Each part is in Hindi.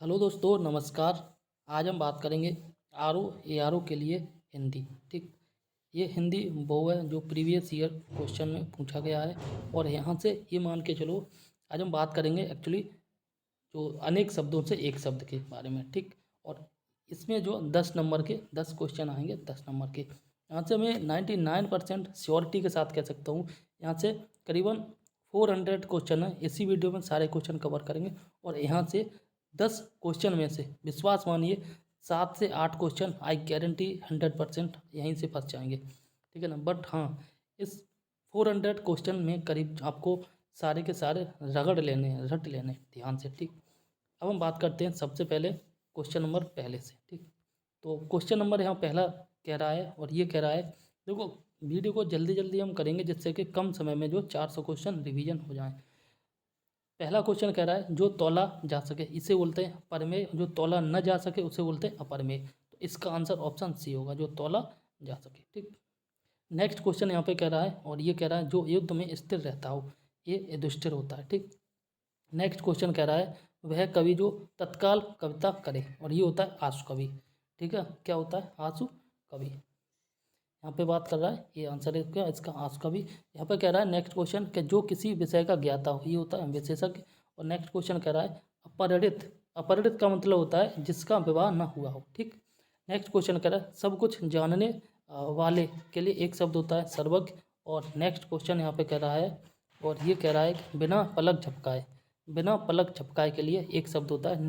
हेलो दोस्तों, नमस्कार। आज हम बात करेंगे R O A R O के लिए हिंदी। ठीक, ये हिंदी वो है जो प्रीवियस ईयर क्वेश्चन में पूछा गया है। और यहाँ से ये मान के चलो, आज हम बात करेंगे एक्चुअली जो अनेक शब्दों से एक शब्द के बारे में। ठीक, और इसमें जो 10 नंबर के 10 क्वेश्चन आएंगे, 10 नंबर के, यहाँ से मैं 99% श्योरिटी के साथ कह सकता हूँ। यहाँ से करीबन 400 क्वेश्चन है। इसी वीडियो में सारे क्वेश्चन कवर करेंगे। और यहाँ से 10 क्वेश्चन में से विश्वास मानिए 7 से 8 क्वेश्चन आई गारंटी 100% यहीं से फंस जाएंगे। ठीक है ना। बट हाँ, इस 400 क्वेश्चन में करीब आपको सारे के सारे रगड़ लेने हैं, रट लेने हैं ध्यान से। ठीक, अब हम बात करते हैं सबसे पहले क्वेश्चन नंबर पहले से। ठीक, तो क्वेश्चन नंबर यहाँ पहला कह रहा है, और ये कह रहा है, देखो वीडियो को जल्दी जल्दी हम करेंगे जिससे कि कम समय में जो 400 क्वेश्चन रिवीजन हो जाए। पहला क्वेश्चन कह रहा है जो तौला जा सके इसे बोलते हैं परमेय, जो तौला न जा सके उसे बोलते हैं अपरमेय। तो इसका आंसर ऑप्शन सी होगा, जो तौला जा सके। ठीक, नेक्स्ट क्वेश्चन यहाँ पे कह रहा है, और ये कह रहा है जो युद्ध में स्थिर रहता हो ये युधिष्ठिर होता है। ठीक, नेक्स्ट क्वेश्चन कह रहा है वह कवि जो तत्काल कविता करे, और ये होता है आशु कवि। ठीक है, क्या होता है? आशु कवि। यहाँ पे बात कर रहा है, ये आंसर है क्या इसका? आशु कवि। यहाँ पे कह रहा है नेक्स्ट क्वेश्चन कि जो किसी विषय का ज्ञाता हो, ये होता है विशेषज्ञ। और नेक्स्ट क्वेश्चन कह रहा है अपरिणित। अपरिणित का मतलब होता है जिसका विवाह न हुआ हो। ठीक, नेक्स्ट क्वेश्चन कह रहा है सब कुछ जानने वाले के लिए एक शब्द होता है सर्वज्ञ। और नेक्स्ट क्वेश्चन यहाँ पे कह रहा है, और ये कह रहा है कि बिना पलक झपकाए, बिना पलक झपकाए के लिए एक शब्द होता है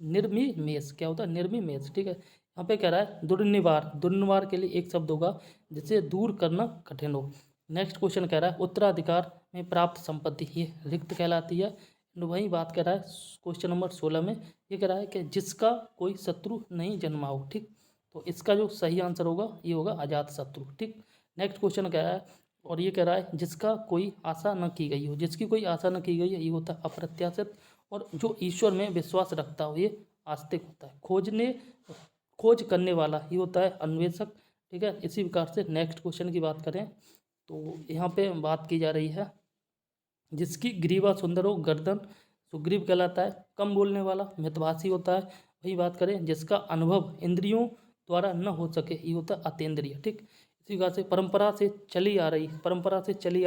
निर्मिमेष। क्या होता है? निर्मिमेष। ठीक है, यहाँ पे कह रहा है दुर्निवार। दुर्निवार के लिए एक शब्द होगा जिसे दूर करना कठिन हो। नेक्स्ट क्वेश्चन कह रहा है उत्तराधिकार में प्राप्त संपत्ति ये रिक्त कहलाती है। वही बात कह रहा है क्वेश्चन नंबर 16 में, ये कह रहा है कि जिसका कोई शत्रु नहीं जन्मा हो। ठीक, तो इसका जो सही आंसर होगा ये होगा अजात शत्रु। ठीक, नेक्स्ट क्वेश्चन कह रहा है, और ये कह रहा है जिसका कोई आशा न की गई हो। जिसकी कोई आशा न की गई है ये होता है अप्रत्याशित। और जो ईश्वर में विश्वास रखता हो ये आस्तिक होता है। खोज करने वाला ये होता है अन्वेषक। ठीक है, इसी प्रकार से नेक्स्ट क्वेश्चन की बात करें तो यहाँ पे बात की जा रही है जिसकी ग्रीवा सुंदर हो गर्दन सुग्रीव कहलाता है। कम बोलने वाला मितभाषी होता है। वही बात करें जिसका अनुभव इंद्रियों द्वारा न हो सके ये होता है अतेंद्रिय। ठीक, इसी प्रकार से परंपरा से चली आ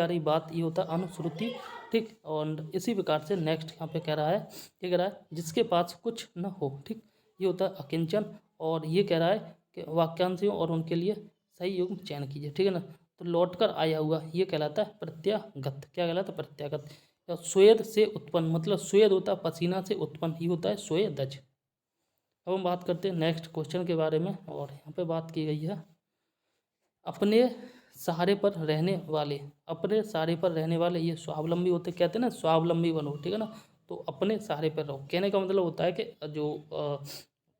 रही बात ये होता है अनुश्रुति। ठीक, और इसी प्रकार से नेक्स्ट यहाँ पे कह रहा है, ये कह रहा है जिसके पास कुछ न हो। ठीक, ये होता है अकिंचन। और ये कह रहा है कि वाक्यांशों और उनके लिए सही युग्म चयन कीजिए। ठीक है ना। तो लौट कर आया हुआ ये कहलाता है प्रत्यागत। क्या कहलाता है? प्रत्यागत। स्वेद से उत्पन्न, मतलब स्वेद होता है पसीना से उत्पन्न, ये होता है स्वेदज। अब हम बात करते हैं नेक्स्ट क्वेश्चन के बारे में, और यहाँ पे बात की गई है अपने सहारे पर रहने वाले। अपने सहारे पर रहने वाले ये स्वावलंबी होते, कहते हैं ना स्वावलंबी बनो। ठीक है ना। तो अपने सहारे पर रहो कहने का मतलब होता है कि जो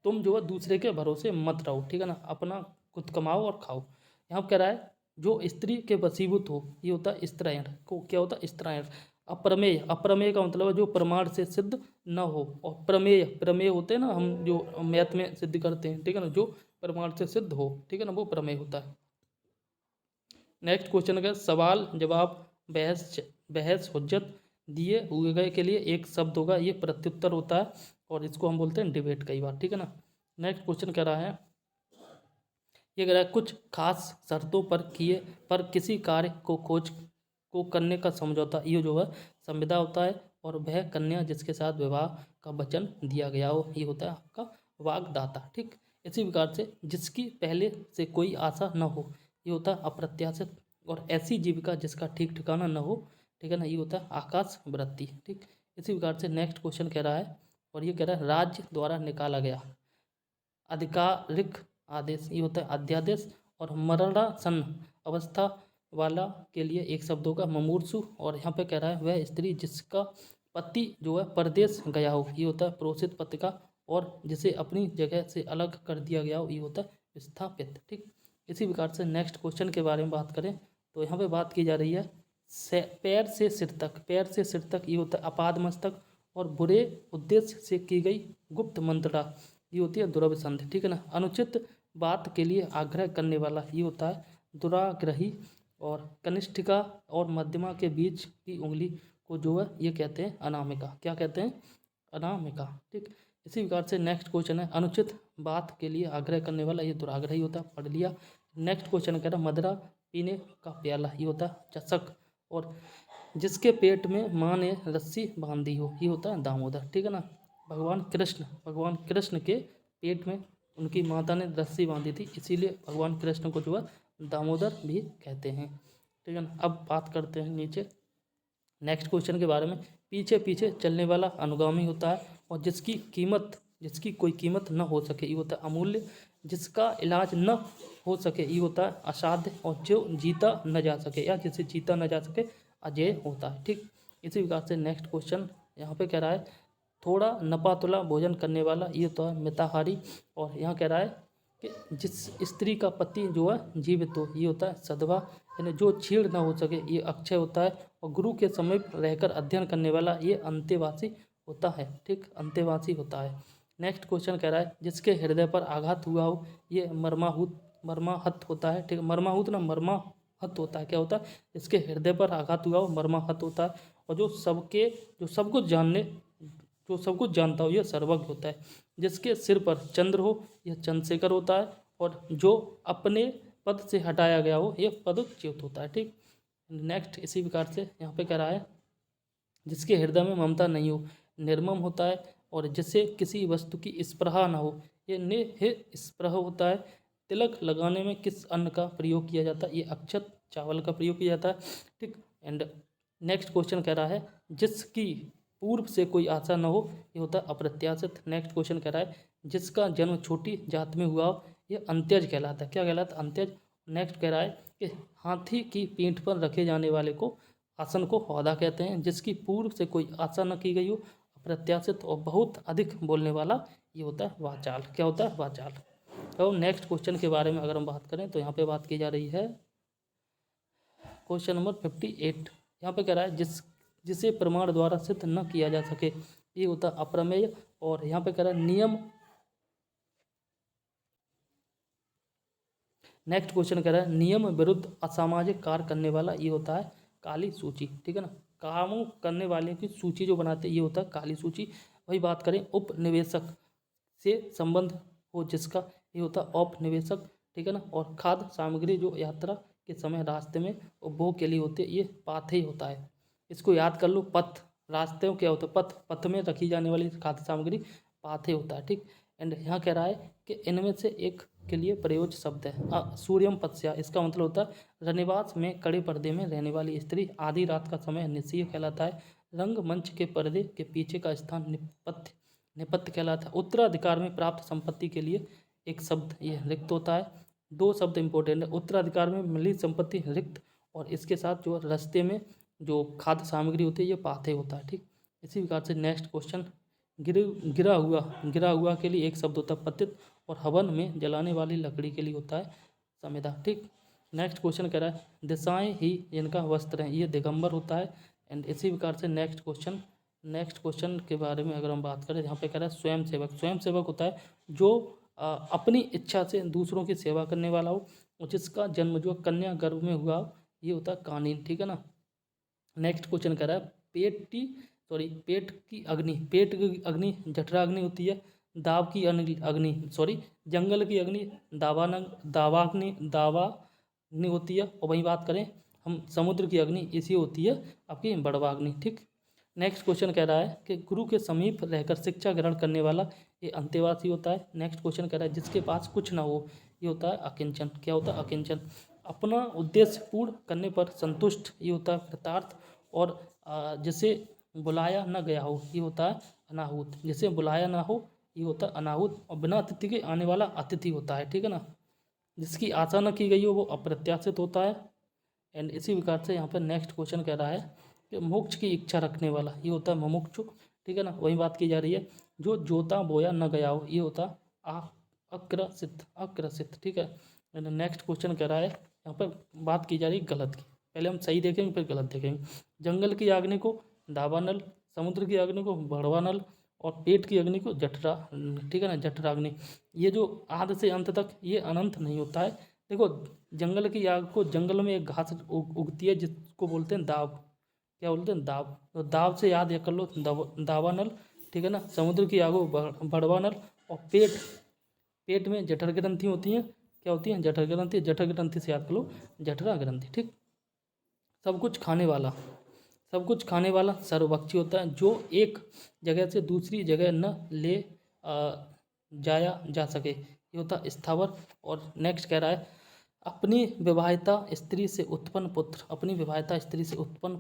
तुम जो है दूसरे के भरोसे मत रहो। ठीक है ना, अपना खुद कमाओ और खाओ। यहाँ कह रहा है जो स्त्री के वशीभूत हो ये होता है स्त्रैण को। क्या होता है? स्त्रैण। अप्रमेय। अप्रमेय का मतलब है जो प्रमाण से सिद्ध न हो। और प्रमेय, प्रमेय होते हैं ना हम जो मैथ में सिद्ध करते हैं। ठीक है ना, जो प्रमाण से सिद्ध हो। ठीक है ना, वो प्रमेय होता है। नेक्स्ट क्वेश्चन का सवाल जवाब बहस हुज्जत दिए हुए गए के लिए एक शब्द होगा, ये प्रत्युत्तर होता है। और इसको हम बोलते हैं डिबेट कई बार। ठीक है ना। नेक्स्ट क्वेश्चन कह रहा है, ये कह रहा है कुछ खास शर्तों पर किसी कार्य को करने का समझौता ये जो है संविदा होता है। और वह कन्या जिसके साथ विवाह का वचन दिया गया हो ये होता है आपका वाग्दाता। ठीक, इसी प्रकार से जिसकी पहले से कोई आशा न हो ये होता है अप्रत्याशित। और ऐसी जीविका जिसका ठीक ठिकाना न हो, ठीक है ना, ये होता है आकाश वृत्ति। ठीक, इसी प्रकार से नेक्स्ट क्वेश्चन कह रहा है, और ये कह रहा है राज्य द्वारा निकाला गया आधिकारिक आदेश ये होता है अध्यादेश। और मरणासन्न अवस्था वाला के लिए एक शब्द होगा मुमूर्षु। और यहाँ पे कह रहा है वह स्त्री जिसका पति जो है परदेश गया हो ये होता है प्रोषित पत्रिका। और जिसे अपनी जगह से अलग कर दिया गया हो ये होता है विस्थापित। ठीक, इसी प्रकार से नेक्स्ट क्वेश्चन के बारे में बात करें तो यहाँ पे बात की जा रही है पैर से सिर तक। पैर से सिर तक ये होता है अपाद मस्तक। और बुरे उद्देश्य से की गई गुप्त मंत्रणा ये होती है दुरभिसंधि। ठीक है ना। अनुचित बात के लिए आग्रह करने वाला ये होता है दुराग्रही। और कनिष्ठिका और मध्यमा के बीच की उंगली को जो है ये कहते हैं अनामिका। क्या कहते हैं? अनामिका। ठीक, इसी प्रकार से नेक्स्ट क्वेश्चन है अनुचित बात के लिए आग्रह करने वाला, ये दुराग्रही होता है, पढ़ लिया। नेक्स्ट क्वेश्चन कह रहा मदरा पीने का प्याला, ये होता है चषक। और जिसके पेट में माँ ने रस्सी बांधी हो, ये होता है दामोदर, ठीक है ना। भगवान कृष्ण के पेट में उनकी माता ने रस्सी बांधी थी, इसीलिए भगवान कृष्ण को जो है दामोदर भी कहते हैं, ठीक है ना। अब बात करते हैं नीचे नेक्स्ट क्वेश्चन के बारे में। पीछे पीछे चलने वाला अनुगामी होता है, और जिसकी कोई कीमत न हो सके, ये होता है अमूल्य। जिसका इलाज न हो सके, ये होता है असाध्य। और जो जीता न जा सके या जिसे जीता न जा सके, अजेय होता है, ठीक। इसी प्रकार से नेक्स्ट क्वेश्चन यहाँ पे कह रहा है थोड़ा नपा तुला भोजन करने वाला, ये तो है मिताहारी। और यहाँ कह रहा है कि जिस स्त्री का पति जो है जीवित हो, ये होता है सधवा। यानी जो छीड़ ना हो सके, ये अक्षय होता है। और गुरु के समीप रहकर अध्ययन करने वाला, ये अंतेवासी होता है, ठीक, अंतेवासी होता है। नेक्स्ट क्वेश्चन कह रहा है जिसके हृदय पर आघात हुआ हो, ये मर्माहत होता है, ठीक। मर्माहत होता है, क्या होता है, इसके हृदय पर आघात हुआ हो मर्माहत होता है। और जो सब कुछ जानता हो, यह सर्वज्ञ होता है। जिसके सिर पर चंद्र हो, यह चंद्रशेखर होता है। और जो अपने पद से हटाया गया हो, यह पदच्युत होता है, ठीक। नेक्स्ट इसी प्रकार से यहाँ पे कह रहा है जिसके हृदय में ममता नहीं हो, निर्मम होता है। और जिसे किसी वस्तु की स्पृहा ना हो, ये निःस्पृह होता है। तिलक लगाने में किस अन्न का प्रयोग किया जाता है, ये अक्षत चावल का प्रयोग किया जाता है, ठीक। एंड नेक्स्ट क्वेश्चन कह रहा है जिसकी पूर्व से कोई आशा न हो, ये होता है अप्रत्याशित। नेक्स्ट क्वेश्चन कह रहा है जिसका जन्म छोटी जात में हुआ हो, ये अंत्यज कहलाता है, क्या कहलाता है, अंत्यज। नेक्स्ट कह रहा है कि हाथी की पीठ पर रखे जाने वाले को आसन को हौदा कहते हैं। जिसकी पूर्व से कोई आशा न की गई हो, अप्रत्याशित और बहुत अधिक बोलने वाला, ये होता है वाचाल, क्या होता है, वाचाल। तो नेक्स्ट क्वेश्चन के बारे में अगर हम बात करें तो यहाँ पे बात की जा रही है क्वेश्चन नंबर 58। यहाँ पे कह रहा है जिसे प्रमाण द्वारा सिद्ध न किया जा सके, ये होता है अप्रमेय। और यहाँ पे कह रहा है नेक्स्ट क्वेश्चन कह रहा है नियम विरुद्ध असामाजिक कार्य करने वाला, ये होता है काली सूची, ठीक है ना। कामों करने वाले की सूची जो बनाते हैं, ये होता है काली सूची। वही बात करें उपनिवेशक से संबंध हो जिसका, ये होता है औपनिवेशक, ठीक है ना। और खाद्य सामग्री जो यात्रा के समय रास्ते में उपभोग के लिए होते हैं, ये पाथेय होता है। इसको याद कर लो, पथ रास्ते में क्या होता है, पथ में रखी जाने वाली खाद्य सामग्री पाथेय होता है, ठीक। एंड यहाँ कह रहा है कि इनमें से एक के लिए प्रयोज्य शब्द है सूर्यम पत्स्या, इसका मतलब होता है रनिवास में कड़े पर्दे में रहने वाली स्त्री। आधी रात का समय निश्चय कहलाता है। रंगमंच के पर्दे के पीछे का स्थान निपत्य कहलाता है। उत्तराधिकार में प्राप्त संपत्ति के लिए एक शब्द ये रिक्त होता है। दो शब्द इंपॉर्टेंट है, उत्तराधिकार में मिली संपत्ति रिक्त, और इसके साथ जो रास्ते में जो खाद्य सामग्री होती है, ये पाथेय होता है, ठीक। इसी प्रकार से नेक्स्ट क्वेश्चन गिरा हुआ के लिए एक शब्द होता है पतित, और हवन में जलाने वाली लकड़ी के लिए होता है समिधा, ठीक। नेक्स्ट क्वेश्चन कह रहा है दिशाएं ही जिनका वस्त्र है, ये दिगंबर होता है। एंड इसी प्रकार से नेक्स्ट क्वेश्चन के बारे में अगर हम बात करें, यहाँ पे कह रहा है स्वयंसेवक होता है जो अपनी इच्छा से दूसरों की सेवा करने वाला हो, और जिसका जन्म जो कन्या गर्भ में हुआ हो, ये होता है कानीन, ठीक है ना। नेक्स्ट क्वेश्चन कह रहा है पेट की अग्नि जठरा अग्नि होती है। जंगल की अग्नि दावाग्नि होती है। और वही बात करें हम समुद्र की अग्नि, इसी होती है आपकी बड़वाग्नि, ठीक। नेक्स्ट क्वेश्चन कह रहा है कि गुरु के समीप रहकर शिक्षा ग्रहण करने वाला, ये अंतेवासी होता है। नेक्स्ट क्वेश्चन कह रहा है जिसके पास कुछ ना हो, ये होता है अकिंचन, क्या होता है, अकिंचन। अपना उद्देश्य पूर्ण करने पर संतुष्ट, ये होता है कृतार्थ। और जिसे बुलाया न गया हो, ये होता है अनाहुत। जिसे बुलाया ना हो, ये होता है अनाहुत। और बिना अतिथि के आने वाला अतिथि होता है, ठीक है ना। जिसकी आशा न की गई हो, वो अप्रत्याशित होता है। एंड इसी प्रकार से यहाँ पर नेक्स्ट क्वेश्चन कह रहा है कि मोक्ष की इच्छा रखने वाला, ये होता है मुमुक्षु, ठीक है ना। वही बात की जा रही है जो जोता बोया न गया हो, ये होता है अक्रसित, ठीक है। एंड नेक्स्ट क्वेश्चन कह रहा है, यहाँ पर बात की जा रही है गलत की, पहले हम सही देखेंगे फिर गलत देखेंगे। जंगल की अग्नि को दावानल, समुद्र की अग्नि को भड़वानल, और पेट की अग्नि को जठरा, ठीक है ना, जठराग्नि। ये जो आदि से अंत तक ये अनंत नहीं होता है। देखो जंगल की आग को, जंगल में एक घास उगती है जिसको बोलते हैं दाव, क्या बोलते हैं, दाव। तो दाव से याद कर लो दावानल, ठीक है ना। समुद्र की आग बढ़वा नल, और पेट में जठर ग्रंथि होती हैं। क्या होती हैं? जठर ग्रंथि। जठर ग्रंथि से याद कर लो जठरा ग्रंथि। ठीक। सब कुछ खाने वाला सर्वभक्षी होता है, जो एक जगह से दूसरी जगह न ले जाया जा सके, ये होता है स्थावर। और नेक्स्ट कह रहा है अपनी विवाहिता स्त्री से उत्पन्न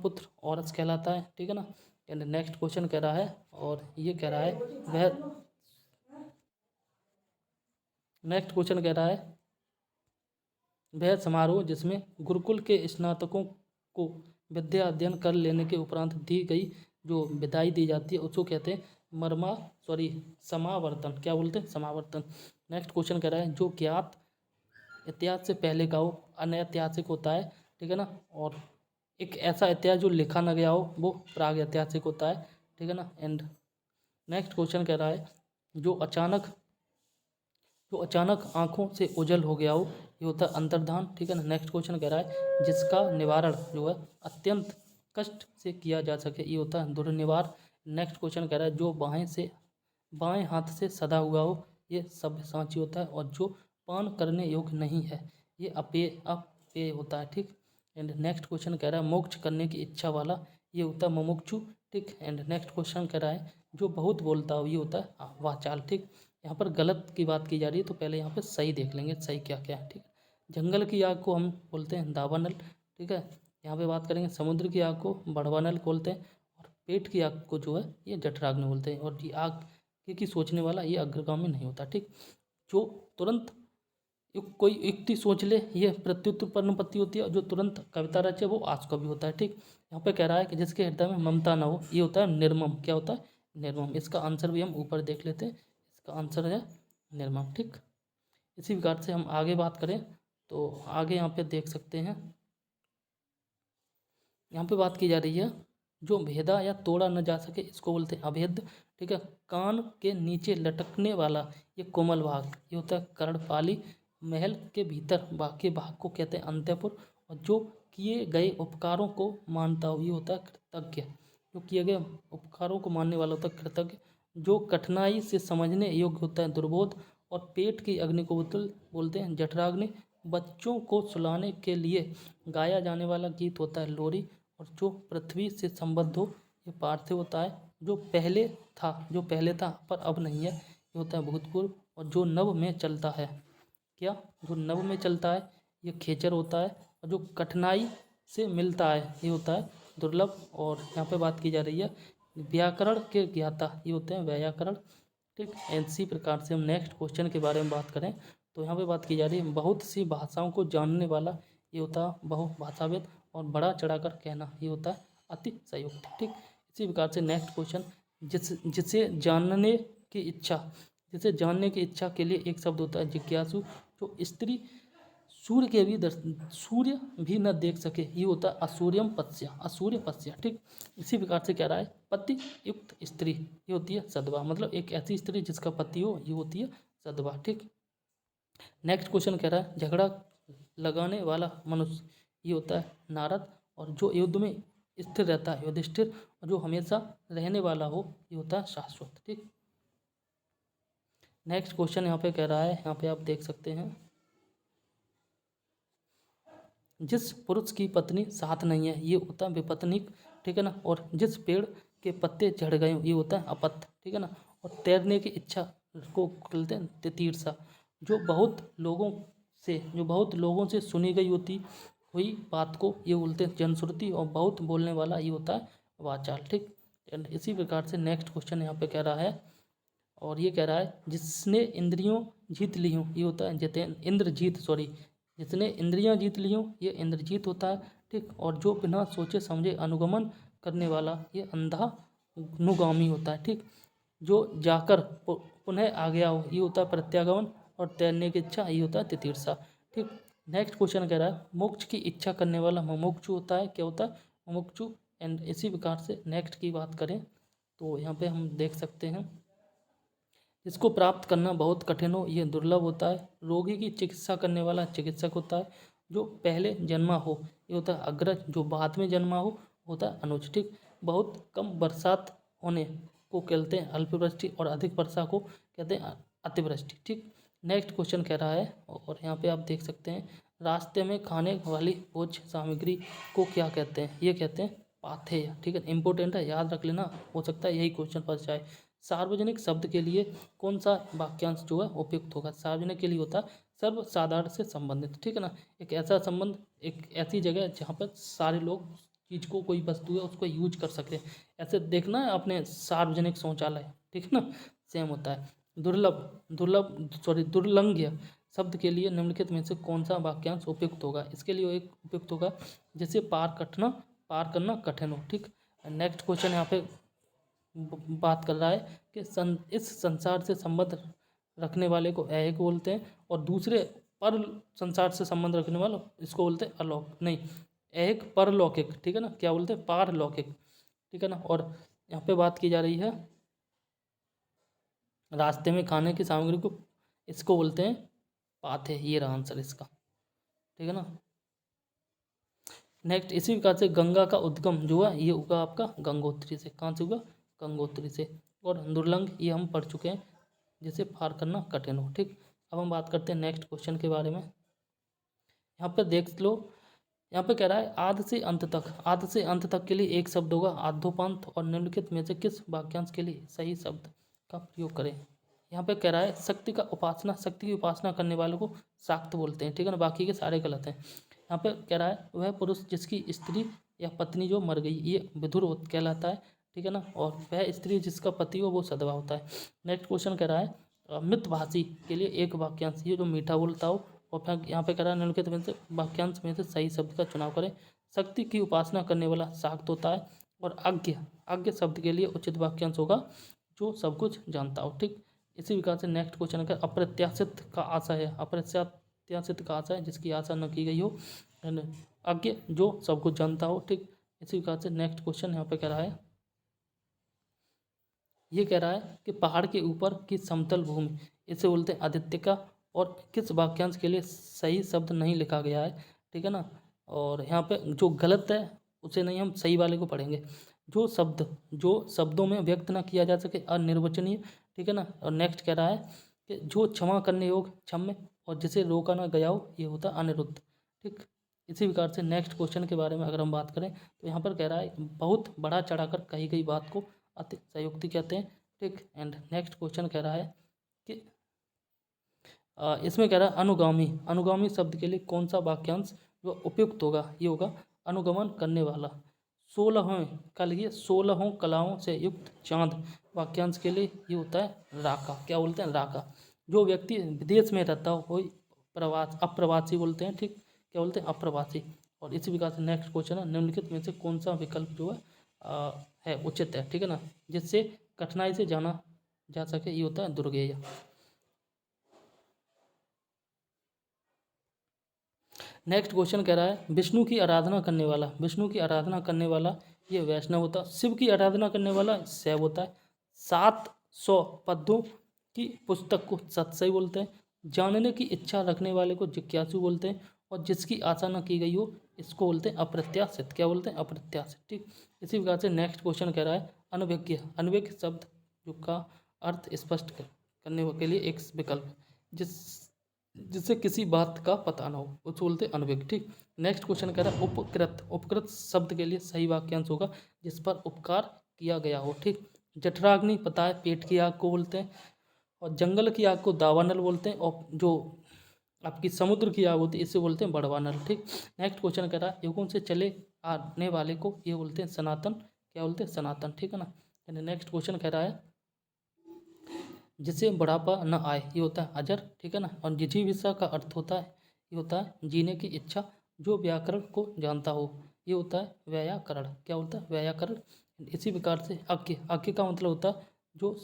पुत्र औरस कहलाता है। ठीक है ना। एंड नेक्स्ट क्वेश्चन कह रहा है, और ये कह रहा है वह समारोह जिसमें गुरुकुल के स्नातकों को विद्या अध्ययन कर लेने के उपरांत दी गई जो विदाई दी जाती है उसको कहते हैं समावर्तन। क्या बोलते हैं? समावर्तन। नेक्स्ट क्वेश्चन कह रहा है जो ज्ञात इतिहास से पहले का हो अनैतिहासिक होता है। ठीक है ना। और एक ऐसा इतिहास जो लिखा न गया हो वो प्राग ऐतिहासिक होता है। ठीक है ना। एंड नेक्स्ट क्वेश्चन कह रहा है जो अचानक आंखों से ओझल हो गया हो, ये होता है अंतर्धान। ठीक है ना। नेक्स्ट क्वेश्चन कह रहा है जिसका निवारण जो है अत्यंत कष्ट से किया जा सके, ये होता है दुर्निवार। नेक्स्ट क्वेश्चन कह रहा है जो बाएं हाथ से सदा हुआ हो, ये सब्यसाची होता है। और जो पान करने योग्य नहीं है, ये अपेय होता है। ठीक। एंड नेक्स्ट क्वेश्चन कह रहा है मोक्ष करने की इच्छा वाला, ये होता है मुमुक्षु। ठीक। एंड नेक्स्ट क्वेश्चन कह रहा है जो बहुत बोलता हो, ये होता है वाचाल। ठीक। यहाँ पर गलत की बात की जा रही है, तो पहले यहाँ पे सही देख लेंगे सही क्या क्या है। ठीक है। जंगल की आग को हम बोलते हैं दावानल। ठीक है। यहाँ पे बात करेंगे समुद्र की आग को बढ़वानल बोलते हैं, और पेट की आग को जो है ये जठराग्नि बोलते हैं। और ये आग की सोचने वाला ये अग्रगामी नहीं होता। ठीक। जो तुरंत कोई युक्ति सोच ले ये प्रत्युत्तर पद्मपति होती है, और जो तुरंत कविता रचे वो आशुकवि होता है। ठीक। यहाँ पे कह रहा है कि जिसके हृदय में ममता ना हो, ये होता है निर्मम। क्या होता है? निर्मम। इसका आंसर भी हम ऊपर देख लेते हैं। इसका आंसर है निर्मम। ठीक। इसी प्रकार से हम आगे बात करें तो आगे यहाँ पे देख सकते हैं, यहाँ पे बात की जा रही है जो भेदा या तोड़ा न जा सके इसको बोलते हैं अभेद। ठीक है। कान के नीचे लटकने वाला ये कोमल भाग, ये होता है कर्णपाली। महल के भीतर बाकी भाग को कहते हैं अंतःपुर। और जो किए गए उपकारों को मानता हो, ये होता है कृतज्ञ। जो किए गए उपकारों को मानने वाला होता है कृतज्ञ। जो कठिनाई से समझने योग्य होता है दुर्बोध। और पेट की अग्नि को बोलते हैं जठराग्नि। बच्चों को सुलाने के लिए गाया जाने वाला गीत होता है लोरी। और जो पृथ्वी से संबद्ध हो, ये पार्थिव होता है। जो पहले था पर अब नहीं है, ये होता है भूतपूर्व। और जो नभ में चलता है, जो नभ में चलता है, ये खेचर होता है। और जो कठिनाई से मिलता है, ये होता है दुर्लभ। और यहाँ पे बात की जा रही है व्याकरण के ज्ञाता, ये होते हैं व्याकरण। ठीक। इसी प्रकार से हम नेक्स्ट क्वेश्चन के बारे में बात करें तो यहाँ पे बात की जा रही है बहुत सी भाषाओं को जानने वाला, ये होता है बहुभाषाविद। और बड़ा चढ़ाकर कहना, ये होता है अति संयुक्त। ठीक। इसी प्रकार से नेक्स्ट क्वेश्चन जिसे जानने की इच्छा के लिए एक शब्द होता है जिज्ञासु। जो स्त्री सूर्य भी न देख सके, ये होता है असूर्य पश्य। ठीक। इसी प्रकार से कह रहा है पति युक्त स्त्री, ये होती है सदवा। मतलब एक ऐसी स्त्री जिसका पति हो, ये होती है सदवा। ठीक। नेक्स्ट क्वेश्चन कह रहा है झगड़ा लगाने वाला मनुष्य, ये होता है नारद। और जो युद्ध में स्थिर रहता है युधिष्ठिर। और जो हमेशा रहने वाला हो, ये होता है शाश्वत। ठीक। नेक्स्ट क्वेश्चन यहाँ पे कह रहा है, यहाँ पे आप देख सकते हैं जिस पुरुष की पत्नी साथ नहीं है, ये होता है विपत्निक। ठीक है ना। और जिस पेड़ के पत्ते झड़ गए, ये होता है अपत्य। ठीक है ना। और तैरने की इच्छा को बोलते हैं तितीर्षा। जो बहुत लोगों से सुनी गई हुई बात को ये बोलते हैं जनश्रुति। और बहुत बोलने वाला ये होता है वाचाल। ठीक। एंड इसी प्रकार से नेक्स्ट क्वेश्चन यहाँ पे कह रहा है, और ये कह रहा है जिसने इंद्रियों जीत ली हूँ, ये होता है जिसने इंद्रियां जीत ली हों, ये इंद्रजीत होता है। ठीक। और जो बिना सोचे समझे अनुगमन करने वाला, ये अंधानुगामी होता है। ठीक। जो जाकर पुनः आ गया हो, ये होता है प्रत्यागमन। और तैरने की इच्छा, ये होता है तितीर्षा। ठीक। नेक्स्ट क्वेश्चन कह रहा है मोक्ष की इच्छा करने वाला मुमुक्षु होता है। क्या होता है? मुमुक्षु। एंड इसी प्रकार से नेक्स्ट की बात करें तो यहाँ पे हम देख सकते हैं इसको प्राप्त करना बहुत कठिन हो, ये दुर्लभ होता है। रोगी की चिकित्सा करने वाला चिकित्सक होता है। जो पहले जन्मा हो, ये होता है अग्रज। जो बाद में जन्मा हो, होता है अनुज। ठीक। बहुत कम बरसात होने को कहते हैं अल्पवृष्टि और अधिक वर्षा को कहते हैं अतिवृष्टि। ठीक, नेक्स्ट क्वेश्चन कह रहा है, और यहाँ पे आप देख सकते हैं, रास्ते में खाने वाली भोज्य सामग्री को क्या कहते हैं? ये कहते हैं पाथेय। ठीक है, इंपॉर्टेंट है, याद रख लेना, हो सकता है यही क्वेश्चन फंस जाए। सार्वजनिक शब्द के लिए कौन सा वाक्यांश जो है उपयुक्त होगा? सार्वजनिक के लिए होता है सर्वसाधारण से संबंधित। ठीक है ना, एक ऐसा संबंध, एक ऐसी जगह है जहाँ पर सारे लोग चीज़ को, कोई वस्तु है उसको यूज कर सके। ऐसे देखना है अपने सार्वजनिक शौचालय, ठीक है ना, सेम होता है। दुर्लंघ्य शब्द के लिए निम्नलिखित में से कौन सा वाक्यांश उपयुक्त होगा? इसके लिए एक उपयुक्त होगा, जैसे पार करना कठिन हो। ठीक, नेक्स्ट क्वेश्चन यहाँ पे बात कर रहा है कि इस संसार से संबंध रखने वाले को ऐहिक बोलते हैं, और दूसरे पर संसार से संबंध रखने वाले इसको बोलते हैं अलौकिक, नहीं ऐहिक परलौकिक। ठीक है ना, क्या बोलते हैं? पारलौकिक। ठीक है ना, और यहाँ पे बात की जा रही है रास्ते में खाने की सामग्री को, इसको बोलते हैं पाथे। ये रहा आंसर इसका। ठीक है ना, नेक्स्ट, इसी प्रकार से गंगा का उद्गम जो है ये होगा आपका गंगोत्री से। कहाँ से होगा? गंगोत्री से। और दुर्लंघ ये हम पढ़ चुके हैं, जिसे पार करना कठिन हो। ठीक, अब हम बात करते हैं नेक्स्ट क्वेश्चन के बारे में। यहाँ पे देख लो, यहाँ पे कह रहा है आदि से अंत तक। आदि से अंत तक के लिए एक शब्द होगा आद्योपांत, और निम्नलिखित में से किस वाक्यांश के लिए सही शब्द का प्रयोग करें? यहाँ पे कह रहा है शक्ति की उपासना करने वालों को शाक्त बोलते हैं। ठीक है ना, बाकी के सारे गलत हैं। यहाँ पे कह रहा है वह पुरुष जिसकी स्त्री या पत्नी जो मर गई, ये विधुर कहलाता है। ठीक है ना, और वह स्त्री जिसका पति हो वो सदवा होता है। नेक्स्ट क्वेश्चन कह रहा है मितभाषी के लिए एक वाक्यांश, ये जो मीठा बोलता हो। और फिर यहाँ पे कह रहा है निम्नलिखित में से वाक्यांश में से सही शब्द का चुनाव करें। शक्ति की उपासना करने वाला शाक्त होता है, और आज्ञ शब्द के लिए उचित वाक्यांश होगा जो सब कुछ जानता हो। ठीक, इसी प्रकार से नेक्स्ट क्वेश्चन है अप्रत्याशित का आशय है। अप्रत्याशित का आशय जिसकी आशा न की गई हो, आज्ञ जो सब कुछ जानता हो। ठीक, इसी प्रकार से नेक्स्ट क्वेश्चन यहाँ पे कह रहा है, ये कह रहा है कि पहाड़ के ऊपर की समतल भूमि, इसे बोलते हैं आदित्यका, और किस वाक्यांश के लिए सही शब्द नहीं लिखा गया है? ठीक है ना, और यहाँ पे जो गलत है उसे नहीं, हम सही वाले को पढ़ेंगे। जो शब्दों में व्यक्त ना किया जा सके, अनिर्वचनीय। ठीक है ना, और नेक्स्ट कह रहा है कि जो क्षमा करने योग्य क्षम्य, और जिसे रोका ना गया हो ये होता है अनिरुद्ध। ठीक, इसी प्रकार से नेक्स्ट क्वेश्चन के बारे में अगर हम बात करें तो यहाँ पर कह रहा है बहुत बड़ा चढ़ाकर कही गई बात को अतिशयोक्ति कहते हैं। ठीक, एंड नेक्स्ट क्वेश्चन कह रहा है कि इसमें कह रहा है अनुगामी शब्द के लिए कौन सा वाक्यांश जो उपयुक्त होगा? ये होगा अनुगमन करने वाला। 16 कलाओं से युक्त चांद वाक्यांश के लिए ये होता है राका। क्या बोलते हैं? राका। जो व्यक्ति विदेश में रहता हो कोई अप्रवासी बोलते हैं। ठीक, क्या बोलते हैं? अप्रवासी। और इसी प्रकार से नेक्स्ट क्वेश्चन है निम्नलिखित में से कौन सा विकल्प जो है उचित है? ठीक है ना, जिससे कठिनाई से जाना जा सके, ये होता है दुर्गेय। नेक्स्ट क्वेश्चन कह रहा है विष्णु की आराधना करने वाला ये वैष्णव होता है। शिव की आराधना करने वाला शैव होता है। 700 पद्यों की पुस्तक को सत्सई बोलते हैं। जानने की इच्छा रखने वाले को जिज्ञासु बोलते हैं, और जिसकी आशा न की गई हो इसको बोलते हैं अप्रत्याशित। क्या बोलते हैं? अप्रत्याशित। ठीक, इसी प्रकार से नेक्स्ट क्वेश्चन कह रहा है अनभिज्ञ शब्द जो का अर्थ स्पष्ट करने के लिए एक विकल्प जिससे किसी बात का पता ना हो उसको बोलते हैं अनभिज्ञ। ठीक, नेक्स्ट क्वेश्चन कह रहा है उपकृत शब्द के लिए सही वाक्यांश होगा जिस पर उपकार किया गया हो। ठीक, जठराग्नि पता है पेट की आग को बोलते हैं, और जंगल की आग को दावानल बोलते हैं, और जो आपकी समुद्र की आग होती है इसे बोलते हैं बड़वानल। ठीक, नेक्स्ट क्वेश्चन कह रहा है युगों से चले आने वाले को ये बोलते हैं सनातन। क्या बोलते हैं? सनातन। ठीक है ना, नेक्स्ट क्वेश्चन कह रहा है जिससे बुढ़ापा न आए ये होता है अजर। ठीक है ना, और जिजीविषा का अर्थ होता है ये होता है जीने की इच्छा। जो व्याकरण को जानता हो ये होता है व्याकरण। क्या होता है? व्याकरण। इसी प्रकार से आज्ञ का मतलब होता है जो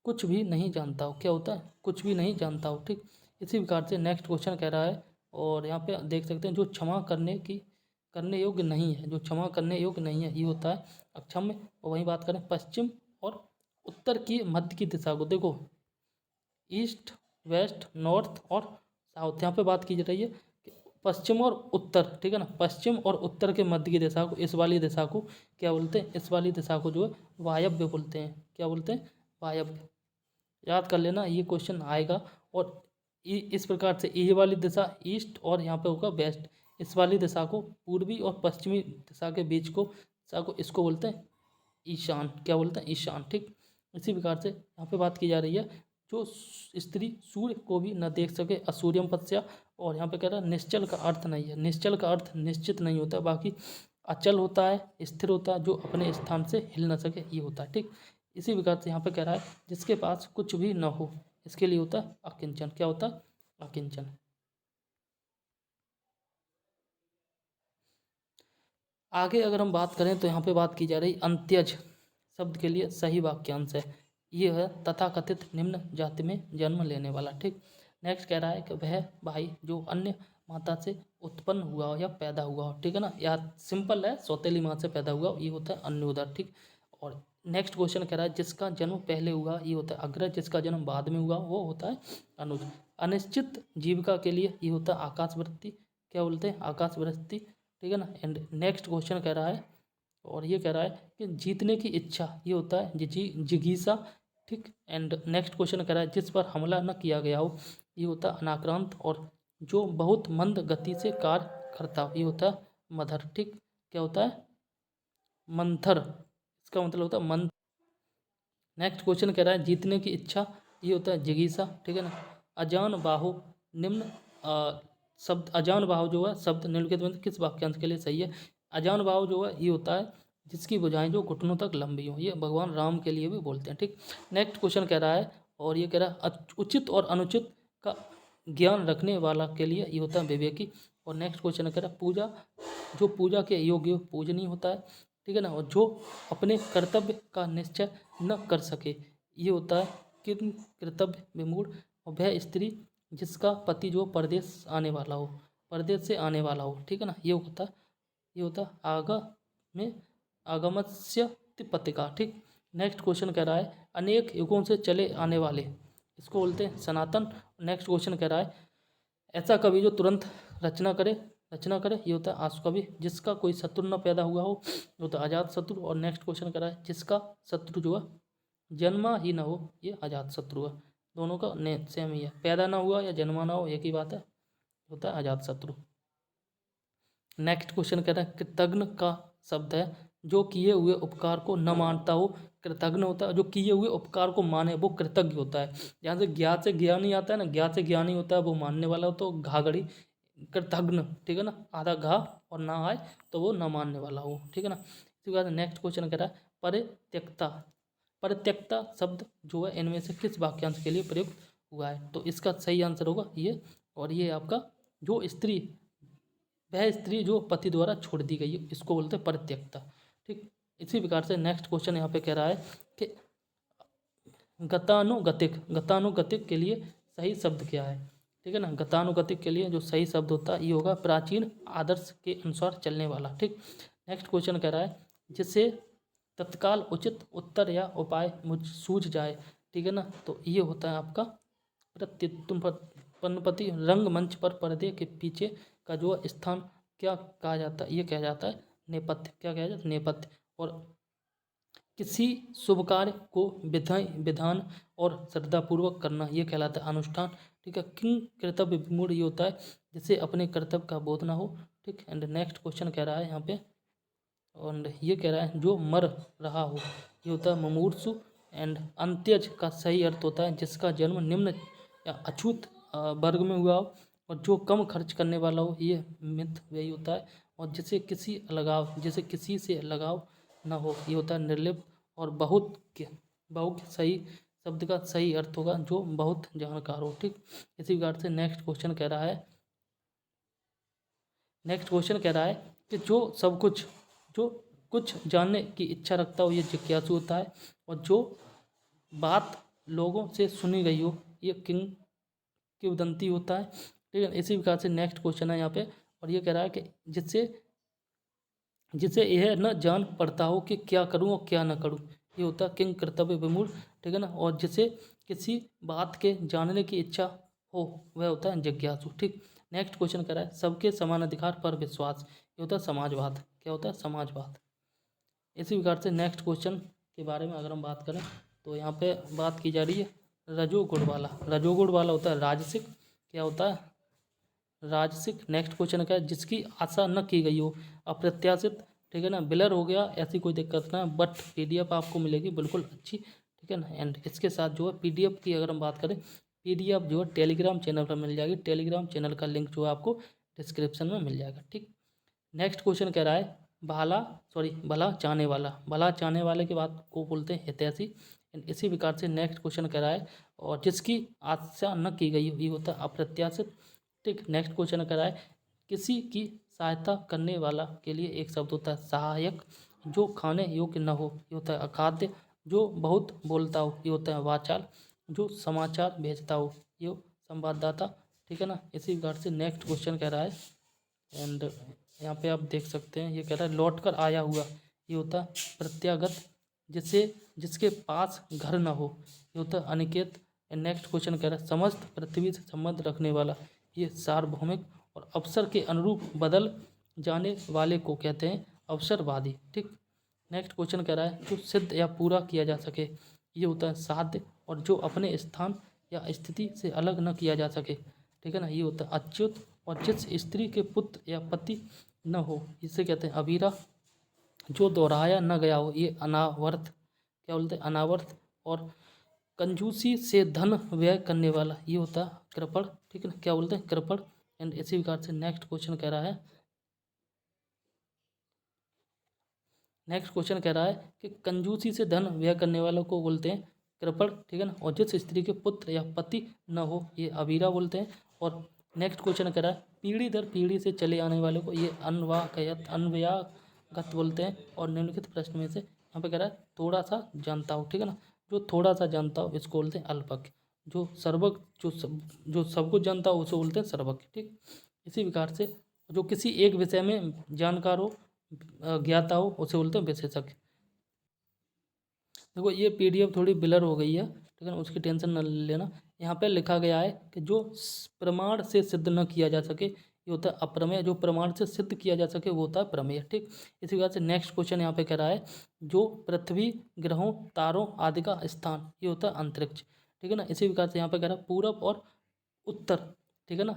कुछ भी नहीं जानता हो। क्या होता है? कुछ भी नहीं जानता हो। ठीक, इसी प्रकार से नेक्स्ट क्वेश्चन कह रहा है, और यहाँ पे देख सकते हैं जो क्षमा करने योग्य नहीं है, जो क्षमा करने योग्य नहीं है ये होता है अक्षम्य। और वहीं बात करें पश्चिम और उत्तर की मध्य की दिशा को, देखो ईस्ट वेस्ट नॉर्थ और साउथ, यहाँ पे बात की जा रही है कि पश्चिम और उत्तर, ठीक है ना, पश्चिम और उत्तर के मध्य की दिशा को, इस वाली दिशा को क्या बोलते हैं, इस वाली दिशा को जो है वायव्य बोलते हैं। क्या बोलते हैं, वायव्य। याद कर लेना, ये क्वेश्चन आएगा। और इस प्रकार से ये वाली दिशा ईस्ट और यहाँ पे होगा वेस्ट, इस वाली दिशा को, पूर्वी और पश्चिमी दिशा के बीच को दिशा को इसको बोलते हैं ईशान। क्या बोलते हैं, ईशान। ठीक, इसी प्रकार से यहाँ पे बात की जा रही है, जो स्त्री सूर्य को भी न देख सके, असूर्यम पश्या। और यहाँ पे कह रहा है निश्चल का अर्थ नहीं है, निश्चल का अर्थ निश्चित नहीं होता, बाकी अचल होता है, स्थिर होता है, जो अपने स्थान से हिल न सके, ये होता है। ठीक, इसी प्रकार से यहाँ पे कह रहा है जिसके पास कुछ भी न हो, इसके लिए होता है अकिंचन। क्या होता है, अकिंचन। आगे अगर हम बात करें तो यहाँ पे बात की जा रही अंत्यज शब्द के लिए सही वाक्यांश है, ये है तथाकथित निम्न जाति में जन्म लेने वाला। ठीक, नेक्स्ट कह रहा है कि वह भाई जो अन्य माता से उत्पन्न हुआ हो या पैदा हुआ हो, ठीक है ना, या सिंपल है सौतेली माँ से पैदा हुआ हो, ये होता है अन्योदर। ठीक, और नेक्स्ट क्वेश्चन कह रहा है जिसका जन्म पहले हुआ, ये होता है अग्रज, जिसका जन्म बाद में हुआ वो होता है अनुज। अनिश्चित जीविका के लिए ये होता है आकाशवृत्ति। क्या बोलते हैं, आकाशवृत्ति। ठीक है ना। एंड नेक्स्ट क्वेश्चन कह रहा है, और ये कह रहा है कि जीतने की इच्छा, ये होता है जिगीसा। ठीक, एंड नेक्स्ट क्वेश्चन कह रहा है जिस पर हमला न किया गया हो, ये होता है अनाक्रांत। और जो बहुत मंद गति से कार्य करता हो, ये होता है मधर। ठीक, क्या होता है, मंथर, इसका मतलब होता है मंथ। नेक्स्ट क्वेश्चन कह रहा है जीतने की इच्छा, ये होता है जिगीसा। ठीक है ना। अजान बाहु निम्न शब्द, अजान बाहु जो है शब्द निम्नलिखित में किस वाक्यांश के लिए सही है। अजान बाहु जो है ये होता है जिसकी भुजाएं जो घुटनों तक लंबी हो, ये भगवान राम के लिए भी बोलते हैं। ठीक, नेक्स्ट क्वेश्चन कह रहा है, और ये कह रहा है उचित और अनुचित का ज्ञान रखने वाला के लिए ये होता है विवेकी। और नेक्स्ट क्वेश्चन कह रहा है पूजा, जो पूजा के योग्य पूजनीय होता है। ठीक है ना। और जो अपने कर्तव्य का निश्चय न कर सके, ये होता है किन कर्तव्य विमूढ़। और वह स्त्री जिसका पति जो परदेश आने वाला हो, परदेश से आने वाला हो, ठीक है ना, ये होता है आगा में आगमस्य पत्रिका। ठीक, नेक्स्ट क्वेश्चन कह रहा है अनेक युगों से चले आने वाले, इसको बोलते हैं सनातन। नेक्स्ट क्वेश्चन कह रहा है ऐसा कवि जो तुरंत रचना करे, ये होता है आशु कवि। जिसका कोई शत्रु न पैदा हुआ हो, ये होता है अजात शत्रु। और नेक्स्ट क्वेश्चन कह रहा है जिसका शत्रु जो है जन्मा ही ना हो, ये अजात शत्रु है। दोनों का सेम ही है, पैदा ना हुआ या जन्मा ना हो एक ही बात है, होता है अजात शत्रु। नेक्स्ट क्वेश्चन कह रहा है कृतघ्न का शब्द है जो किए हुए उपकार को न मानता हो। कृतघ्न होता है जो किए हुए उपकार को माने, वो कृतज्ञ होता है। यहाँ से ज्ञात से ज्ञानी आता है ना, ज्ञात से ज्ञानी होता है वो मानने वाला हो, तो घाघड़ी कृतघ्न, ठीक है ना, आधा घा और ना आए तो वो न मानने वाला हो। ठीक है ना। इसके बाद नेक्स्ट क्वेश्चन कह रहा है परित्यक्ता, परित्यक्ता शब्द जो है इनमें से किस वाक्यांश के लिए प्रयुक्त हुआ है। तो इसका सही आंसर होगा ये, और ये आपका जो स्त्री, वह स्त्री जो पति द्वारा छोड़ दी गई है, इसको बोलते हैं परित्यक्ता। ठीक, इसी प्रकार से नेक्स्ट क्वेश्चन यहाँ पे कह रहा है कि गतानुगतिक, गतानुगतिक के लिए सही शब्द क्या है। ठीक है ना। गतानुगतिक के लिए जो सही शब्द होता है ये होगा प्राचीन आदर्श के अनुसार चलने वाला। ठीक, नेक्स्ट क्वेश्चन कह रहा है जिससे तत्काल उचित उत्तर या उपाय मुझ सूझ जाए। ठीक है ना। तो ये होता है आपका प्रत्युत्पन्नपति। रंगमंच पर पर्दे के पीछे का जो स्थान क्या कहा जाता है, ये कहा जाता है नेपथ्य। क्या कहा जाता है, नेपथ्य। और किसी शुभ कार्य को विधान और श्रद्धापूर्वक करना, ये कहलाता है अनुष्ठान। ठीक है। किंग कर्तव्य विमूढ़, ये होता है जिसे अपने कर्तव्य का बोध ना हो। ठीक, एंड नेक्स्ट क्वेश्चन कह रहा है यहाँ पे, और ये कह रहा है जो मर रहा हो, ये होता है मुमूर्षु। एंड अंत्यज का सही अर्थ होता है जिसका जन्म निम्न या अछूत वर्ग में हुआ हो, और जो कम खर्च करने वाला हो, ये मिथ वही होता है। और जिसे किसी से लगाव ना हो, ये होता है निर्लिप्त। और बहुत सही शब्द का सही अर्थ होगा जो बहुत जानकार हो। ठीक, इसी प्रकार से नेक्स्ट क्वेश्चन कह रहा है कि जो कुछ जानने की इच्छा रखता हो, ये जिज्ञासु होता है। और जो बात लोगों से सुनी गई हो, ये किंवदंती होता है। ठीक है। इसी प्रकार से नेक्स्ट क्वेश्चन है यहाँ पे, और ये कह रहा है कि जिसे यह न जान पड़ता हो कि क्या करूं और क्या न करूं, ये होता है किंग कर्तव्य विमूढ़। ठीक है ना। और जिसे किसी बात के जानने की इच्छा हो, वह होता है जिज्ञासु। ठीक, नेक्स्ट क्वेश्चन कह रहा है सबके समान अधिकार पर विश्वास, ये होता है समाजवाद। क्या होता है? समाजवाद। इसी प्रकार से नेक्स्ट क्वेश्चन के बारे में अगर हम बात करें तो यहाँ पे बात की जा रही है रजोगुण वाला। रजोगुण वाला होता है राजसिक। क्या होता है? राजसिक। नेक्स्ट क्वेश्चन क्या है? जिसकी आशा न की गई हो, अप्रत्याशित, ठीक है ना, बिलर हो गया, ऐसी कोई दिक्कत ना, बट पीडीएफ आपको मिलेगी बिल्कुल अच्छी, ठीक है ना। एंड इसके साथ जो है पीडीएफ की अगर हम बात करें, पीडीएफ जो है टेलीग्राम चैनल पर मिल जाएगी। टेलीग्राम चैनल का लिंक जो है आपको डिस्क्रिप्शन में मिल जाएगा, ठीक। नेक्स्ट क्वेश्चन कह रहा है भला चाहने वाला। भला चाहने वाले की बात को बोलते हैं हितैषी। इसी प्रकार से नेक्स्ट क्वेश्चन कह रहा है और जिसकी आशा न की गई ये होता है अप्रत्याशित, ठीक। नेक्स्ट क्वेश्चन कह रहा है किसी की सहायता करने वाला के लिए एक शब्द होता है सहायक। जो खाने योग्य न हो ये होता है अखाद्य। जो बहुत बोलता हो ये होता है वाचाल। जो समाचार भेजता हो ये संवाददाता, ठीक है ना। इसी प्रकार से नेक्स्ट क्वेश्चन कह रहा है एंड यहाँ पे आप देख सकते हैं ये कह रहा है लौट कर आया हुआ ये होता है प्रत्यागत। जिसके पास घर ना हो ये होता है अनिकेत। नेक्स्ट क्वेश्चन कह रहा है समस्त पृथ्वी से संबंध रखने वाला ये सार्वभौमिक। और अवसर के अनुरूप बदल जाने वाले को कहते हैं अवसरवादी, ठीक। नेक्स्ट क्वेश्चन कह रहा है जो सिद्ध या पूरा किया जा सके ये होता है साध्य। और जो अपने स्थान या स्थिति से अलग न किया जा सके, ठीक है ना, ये होता है अच्युत। और जिस स्त्री के पुत्र या पति न हो इसे कहते हैं अवीरा। जो दोहराया न गया हो ये अनावर्त। क्या बोलते हैं? अनावर्त। और कंजूसी से धन व्यय करने वाला ये होता है कृपण, ठीक है ना। क्या बोलते हैं? कृपण। एंड इसी प्रकार से नेक्स्ट क्वेश्चन कह रहा है कि कंजूसी से धन व्यय करने वालों को बोलते हैं कृपण, ठीक है ना। और जिस स्त्री के पुत्र या पति न हो ये अवीरा बोलते हैं। और नेक्स्ट क्वेश्चन कह रहा है पीढ़ी दर पीढ़ी से चले आने वालों को ये अन्वयागत बोलते हैं। और निम्नलिखित प्रश्न में से यहाँ पे कह रहा है थोड़ा सा जानता हो, ठीक है ना। जो थोड़ा सा जानता हो इसको बोलते हैं अल्पज्ञ। जो सब कुछ जानता हो उसे बोलते हैं सर्वज्ञ, ठीक। इसी प्रकार से जो किसी एक विषय में जानकार हो, ज्ञाता हो, उसे बोलते हैं विशेषज्ञ। देखो ये पीडीएफ थोड़ी ब्लर हो गई है, ठीक है ना, उसकी टेंशन न लेना। यहाँ पे लिखा गया है कि जो प्रमाण से सिद्ध न किया जा सके ये होता है अप्रमेय। जो प्रमाण से सिद्ध किया जा सके वो होता है प्रमेय, ठीक। इसी प्रकार से नेक्स्ट क्वेश्चन यहाँ पे कह रहा है जो पृथ्वी, ग्रहों, तारों आदि का स्थान ये होता है अंतरिक्ष, ठीक है ना। इसी प्रकार से यहाँ पे कह रहा है पूरब और उत्तर, ठीक है ना।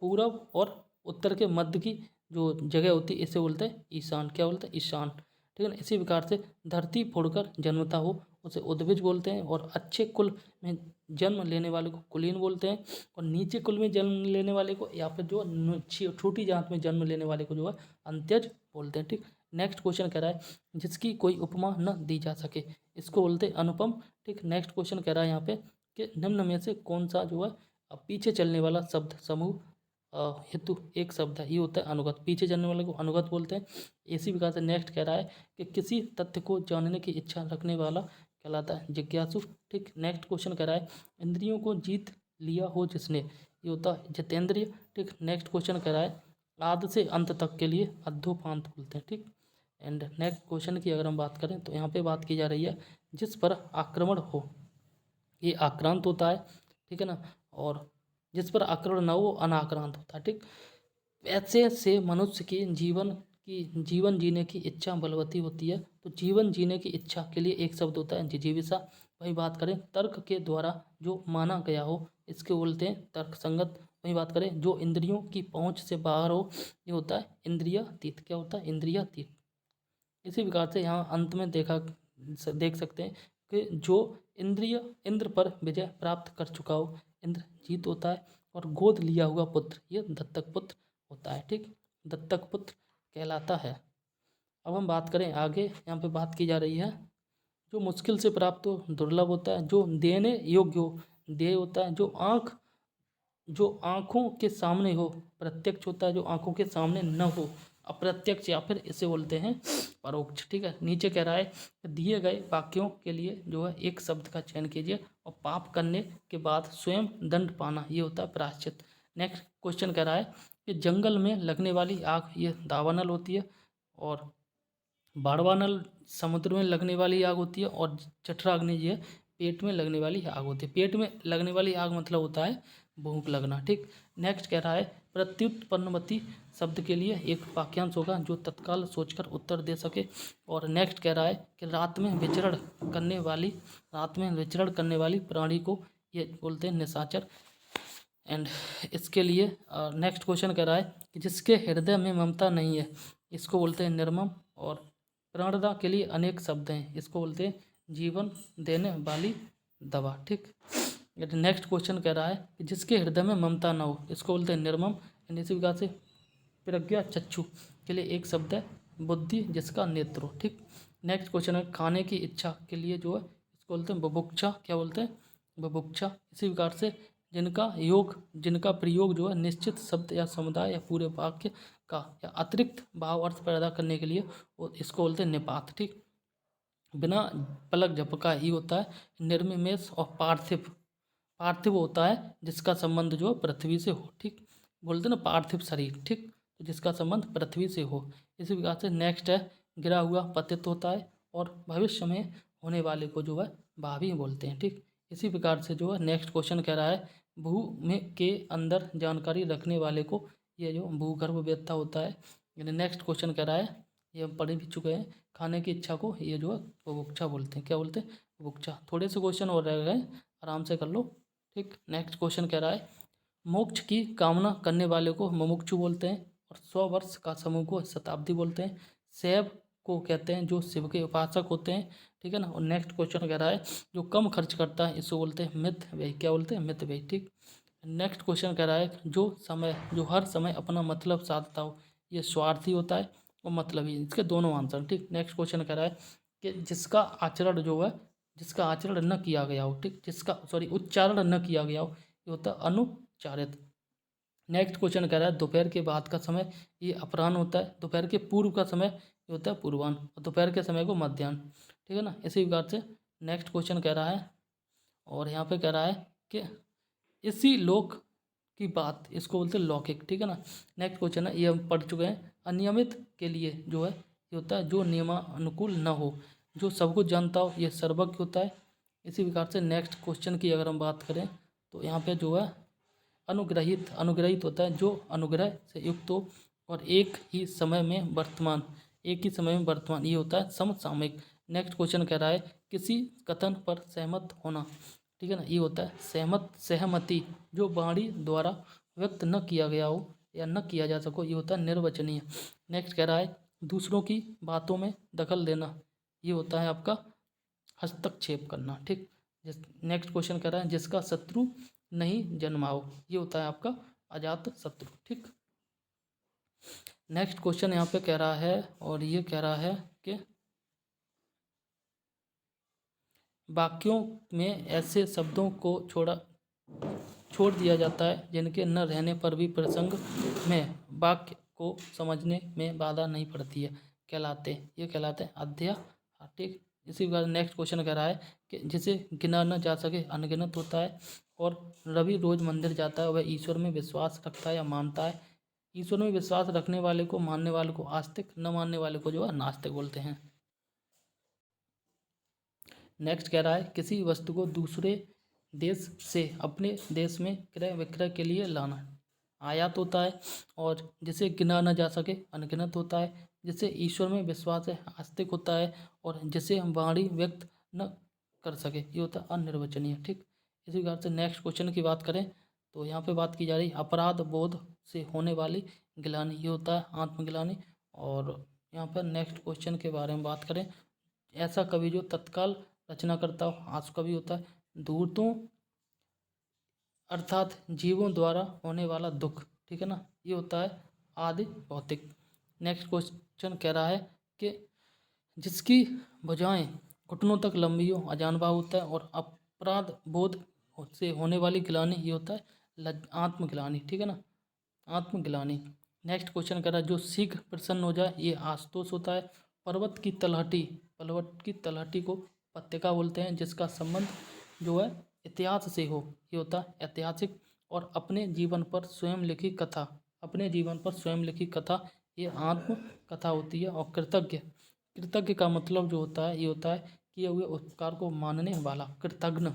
पूरब और उत्तर के मध्य की जो जगह होती है इसे बोलते हैं ईशान। क्या बोलते हैं? ईशान, ठीक है ना। इसी प्रकार से धरती फोड़कर जन्मता हो उसे उद्भिज बोलते हैं। और अच्छे कुल में जन्म लेने वाले को कुलीन बोलते हैं। और नीचे कुल में जन्म लेने वाले को या फिर जो छोटी जात में जन्म लेने वाले को जो है अंत्यज बोलते हैं, ठीक। नेक्स्ट क्वेश्चन कह रहा है जिसकी कोई उपमा न दी जा सके इसको बोलते हैं अनुपम, ठीक। नेक्स्ट क्वेश्चन कह रहा है यहाँ पे कि निम्न में से कौन सा जो है पीछे चलने वाला शब्द समूह हेतु एक शब्द है ये होता है अनुगत। पीछे चलने वाले को अनुगत बोलते हैं। इसी प्रकार से नेक्स्ट कह रहा है कि किसी तथ्य को जानने की इच्छा रखने वाला कहलाता है जिज्ञासु, ठीक। नेक्स्ट क्वेश्चन कह रहा है इंद्रियों को जीत लिया हो जिसने ये होता है जितेंद्रिय, ठीक। नेक्स्ट क्वेश्चन कह रहा है आदि से अंत तक के लिए अद्धोपांत बोलते हैं, ठीक। एंड नेक्स्ट क्वेश्चन की अगर हम बात करें तो यहाँ पे बात की जा रही है जिस पर आक्रमण हो ये आक्रांत होता है, ठीक है ना। और जिस पर आक्रमण न हो अनाक्रांत होता है, ठीक। ऐसे से मनुष्य की जीवन जीने की इच्छा बलवती होती है। तो जीवन जीने की इच्छा के लिए एक शब्द होता है जिजीविषा। वही बात करें तर्क के द्वारा जो माना गया हो इसके बोलते हैं तर्क संगत। वही बात करें जो इंद्रियों की पहुंच से बाहर हो ये होता है इंद्रियातीत। क्या होता है? इंद्रियातीत। इसी प्रकार से यहाँ अंत में देख सकते हैं कि जो इंद्र पर विजय प्राप्त कर चुका हो इंद्र जीत होता है। और गोद लिया हुआ पुत्र ये दत्तक पुत्र होता है, ठीक। दत्तक पुत्र कहलाता है। अब हम बात करें आगे, यहाँ पे बात की जा रही है जो मुश्किल से प्राप्त हो दुर्लभ होता है। जो देने योग्य हो देय होता है। जो आँखों के सामने हो प्रत्यक्ष होता है। जो आँखों के सामने न हो अप्रत्यक्ष या फिर इसे बोलते हैं परोक्ष, ठीक है। नीचे कह रहा है दिए गए वाक्यों के लिए जो है एक शब्द का चयन कीजिए और पाप करने के बाद स्वयं दंड पाना ये होता है प्रायश्चित। नेक्स्ट क्वेश्चन कह रहा है कि जंगल में लगने वाली आग ये दावानल होती है। और बाड़वानल समुद्र में लगने वाली आग होती है। और जठराग्नि ये पेट में लगने वाली आग होती है। पेट में लगने वाली आग मतलब होता है भूख लगना। ठीक, नेक्स्ट कह रहा है प्रत्युत्पन्नमति शब्द के लिए एक वाक्यांश होगा जो तत्काल सोचकर उत्तर दे सके। और नेक्स्ट कह रहा है कि रात में विचरण करने वाली प्राणी को ये बोलते हैं निशाचर। एंड इसके लिए नेक्स्ट क्वेश्चन कह रहा है कि जिसके हृदय में ममता नहीं है इसको बोलते हैं निर्मम। और प्राणदा के लिए अनेक शब्द हैं, इसको बोलते हैं जीवन देने वाली दवा। ठीक, नेक्स्ट क्वेश्चन कह रहा है कि जिसके हृदय में ममता ना हो इसको बोलते हैं निर्मम। एंड इसी प्रकार से प्रज्ञा चक्षु के लिए एक शब्द है बुद्धि जिसका नेत्र हो। ठीक, नेक्स्ट क्वेश्चन है खाने की इच्छा के लिए जो है इसको बोलते हैं बुभुक्षा। क्या बोलते हैं? बुभुक्षा। इसी प्रकार से जिनका प्रयोग जो है निश्चित शब्द या समुदाय या पूरे वाक्य का या अतिरिक्त भाव अर्थ पैदा करने के लिए इसको बोलते हैं निपात। ठीक, बिना पलक झपका ही होता है निर्निमेष। और पार्थिव होता है जिसका संबंध जो है पृथ्वी से हो। ठीक, बोलते हैं ना पार्थिव शरीर। ठीक, तो जिसका संबंध पृथ्वी से हो। इसी प्रकार से नेक्स्ट है गिरा हुआ पतित होता है और भविष्य में होने वाले को जो है भावी बोलते हैं। ठीक, इसी प्रकार से जो है नेक्स्ट क्वेश्चन कह रहा है भू में के अंदर जानकारी रखने वाले को ये जो भूगर्भ वेत्ता होता है। यानी नेक्स्ट क्वेश्चन कह रहा है ये हम पढ़ भी चुके हैं खाने की इच्छा को ये जो है बुभुक्षा बोलते हैं। क्या बोलते हैं? बुभुक्षा। थोड़े से क्वेश्चन और रह गए, आराम से कर लो। ठीक, नेक्स्ट क्वेश्चन कह रहा है मोक्ष की कामना करने वाले को मुमुक्षु बोलते हैं और 100 वर्ष का समूह को शताब्दी बोलते हैं। शैव को कहते हैं जो शिव के उपासक होते हैं। ठीक है ना। और नेक्स्ट क्वेश्चन कह रहा है जो कम खर्च करता है इसको बोलते हैं मित व्यय। क्या बोलते हैं? मित व्यय। ठीक, नेक्स्ट क्वेश्चन कह रहा है जो हर समय अपना मतलब साधता हो ये स्वार्थी होता है और मतलबी। इसके दोनों आंसर। ठीक, नेक्स्ट क्वेश्चन कह रहा है कि जिसका आचरण न किया गया हो। ठीक, उच्चारण न किया गया हो ये होता है अनुच्चारित। नेक्स्ट क्वेश्चन कह रहा है दोपहर के बाद का समय ये अपराह्न होता है। दोपहर के पूर्व का समय ये होता है पूर्वाह्न और दोपहर के समय को मध्याह्न। ठीक है ना। इसी प्रकार से नेक्स्ट क्वेश्चन कह रहा है और यहाँ पे कह रहा है कि इसी लोक की बात इसको बोलते हैं लौकिक। ठीक है ना। नेक्स्ट क्वेश्चन है ये हम पढ़ चुके हैं अनियमित के लिए जो है ये होता है जो नियमानुकूल न हो, जो सब कुछ जानता हो ये सर्वज्ञ होता है। इसी प्रकार से नेक्स्ट क्वेश्चन की अगर हम बात करें तो यहाँ पे जो है अनुग्रहित होता है जो अनुग्रह से युक्त हो और एक ही समय में वर्तमान ये होता है समसामयिक। नेक्स्ट क्वेश्चन कह रहा है किसी कथन पर सहमत होना। ठीक है ना, ये होता है सहमति जो वाणी द्वारा व्यक्त न किया गया हो या न किया जा सको ये होता है निर्वचनीय। नेक्स्ट कह रहा है दूसरों की बातों में दखल देना ये होता है आपका हस्तक्षेप करना। ठीक, नेक्स्ट क्वेश्चन कह रहा है जिसका शत्रु नहीं जन्माओ ये होता है आपका अजात शत्रु। ठीक, नेक्स्ट क्वेश्चन यहाँ पे कह रहा है और ये कह रहा है कि वाक्यों में ऐसे शब्दों को छोड़ दिया जाता है जिनके न रहने पर भी प्रसंग में वाक्य को समझने में बाधा नहीं पड़ती है कहलाते हैं अध्यय। ठीक, इसी प्रकार नेक्स्ट क्वेश्चन कह रहा है कि जिसे गिना न जा सके अनगिनत होता है और रवि रोज मंदिर जाता है वह ईश्वर में विश्वास रखता है या मानता है। ईश्वर में विश्वास रखने वाले को मानने वाले को आस्तिक, न मानने वाले को जो है नास्तिक बोलते हैं। नेक्स्ट कह रहा है किसी वस्तु को दूसरे देश से अपने देश में क्रय विक्रय के लिए लाना आयात होता है और जिसे गिना न जा सके अनगिनत होता है। जिसे ईश्वर में विश्वास है आस्तिक होता है और जिसे हम वाणी व्यक्त न कर सके ये होता है अनिर्वचनीय। ठीक, इसी प्रकार से नेक्स्ट क्वेश्चन की बात करें तो यहाँ पे बात की जा रही अपराध बोध से होने वाली गिलानी ये होता है आत्मगिलानी। और यहाँ पर नेक्स्ट क्वेश्चन के बारे में बात करें ऐसा कवि जो तत्काल रचना करता हो आंसू कवि होता है। धूर्तों अर्थात जीवों द्वारा होने वाला दुख। ठीक है ना, ये होता है आदि भौतिक। नेक्स्ट क्वेश्चन कह रहा है कि जिसकी भुजाएं घुटनों तक लंबी हो अजानबा होता है और अपराध बोध से होने वाली गिलानी ये होता है आत्मगिलानी। ठीक है ना, आत्मगिलानी। नेक्स्ट क्वेश्चन कह रहा है जो शीघ्र प्रसन्न हो जाए ये आशुतोष होता है। पर्वत की तलहटी को पत्रिका बोलते हैं जिसका संबंध जो है इतिहास से हो ये होता है ऐतिहासिक। और अपने जीवन पर स्वयं लिखी कथा ये आत्म कथा होती है। और कृतज्ञ का मतलब जो होता है ये होता है किए हुए उपकार को मानने वाला कृतज्ञ।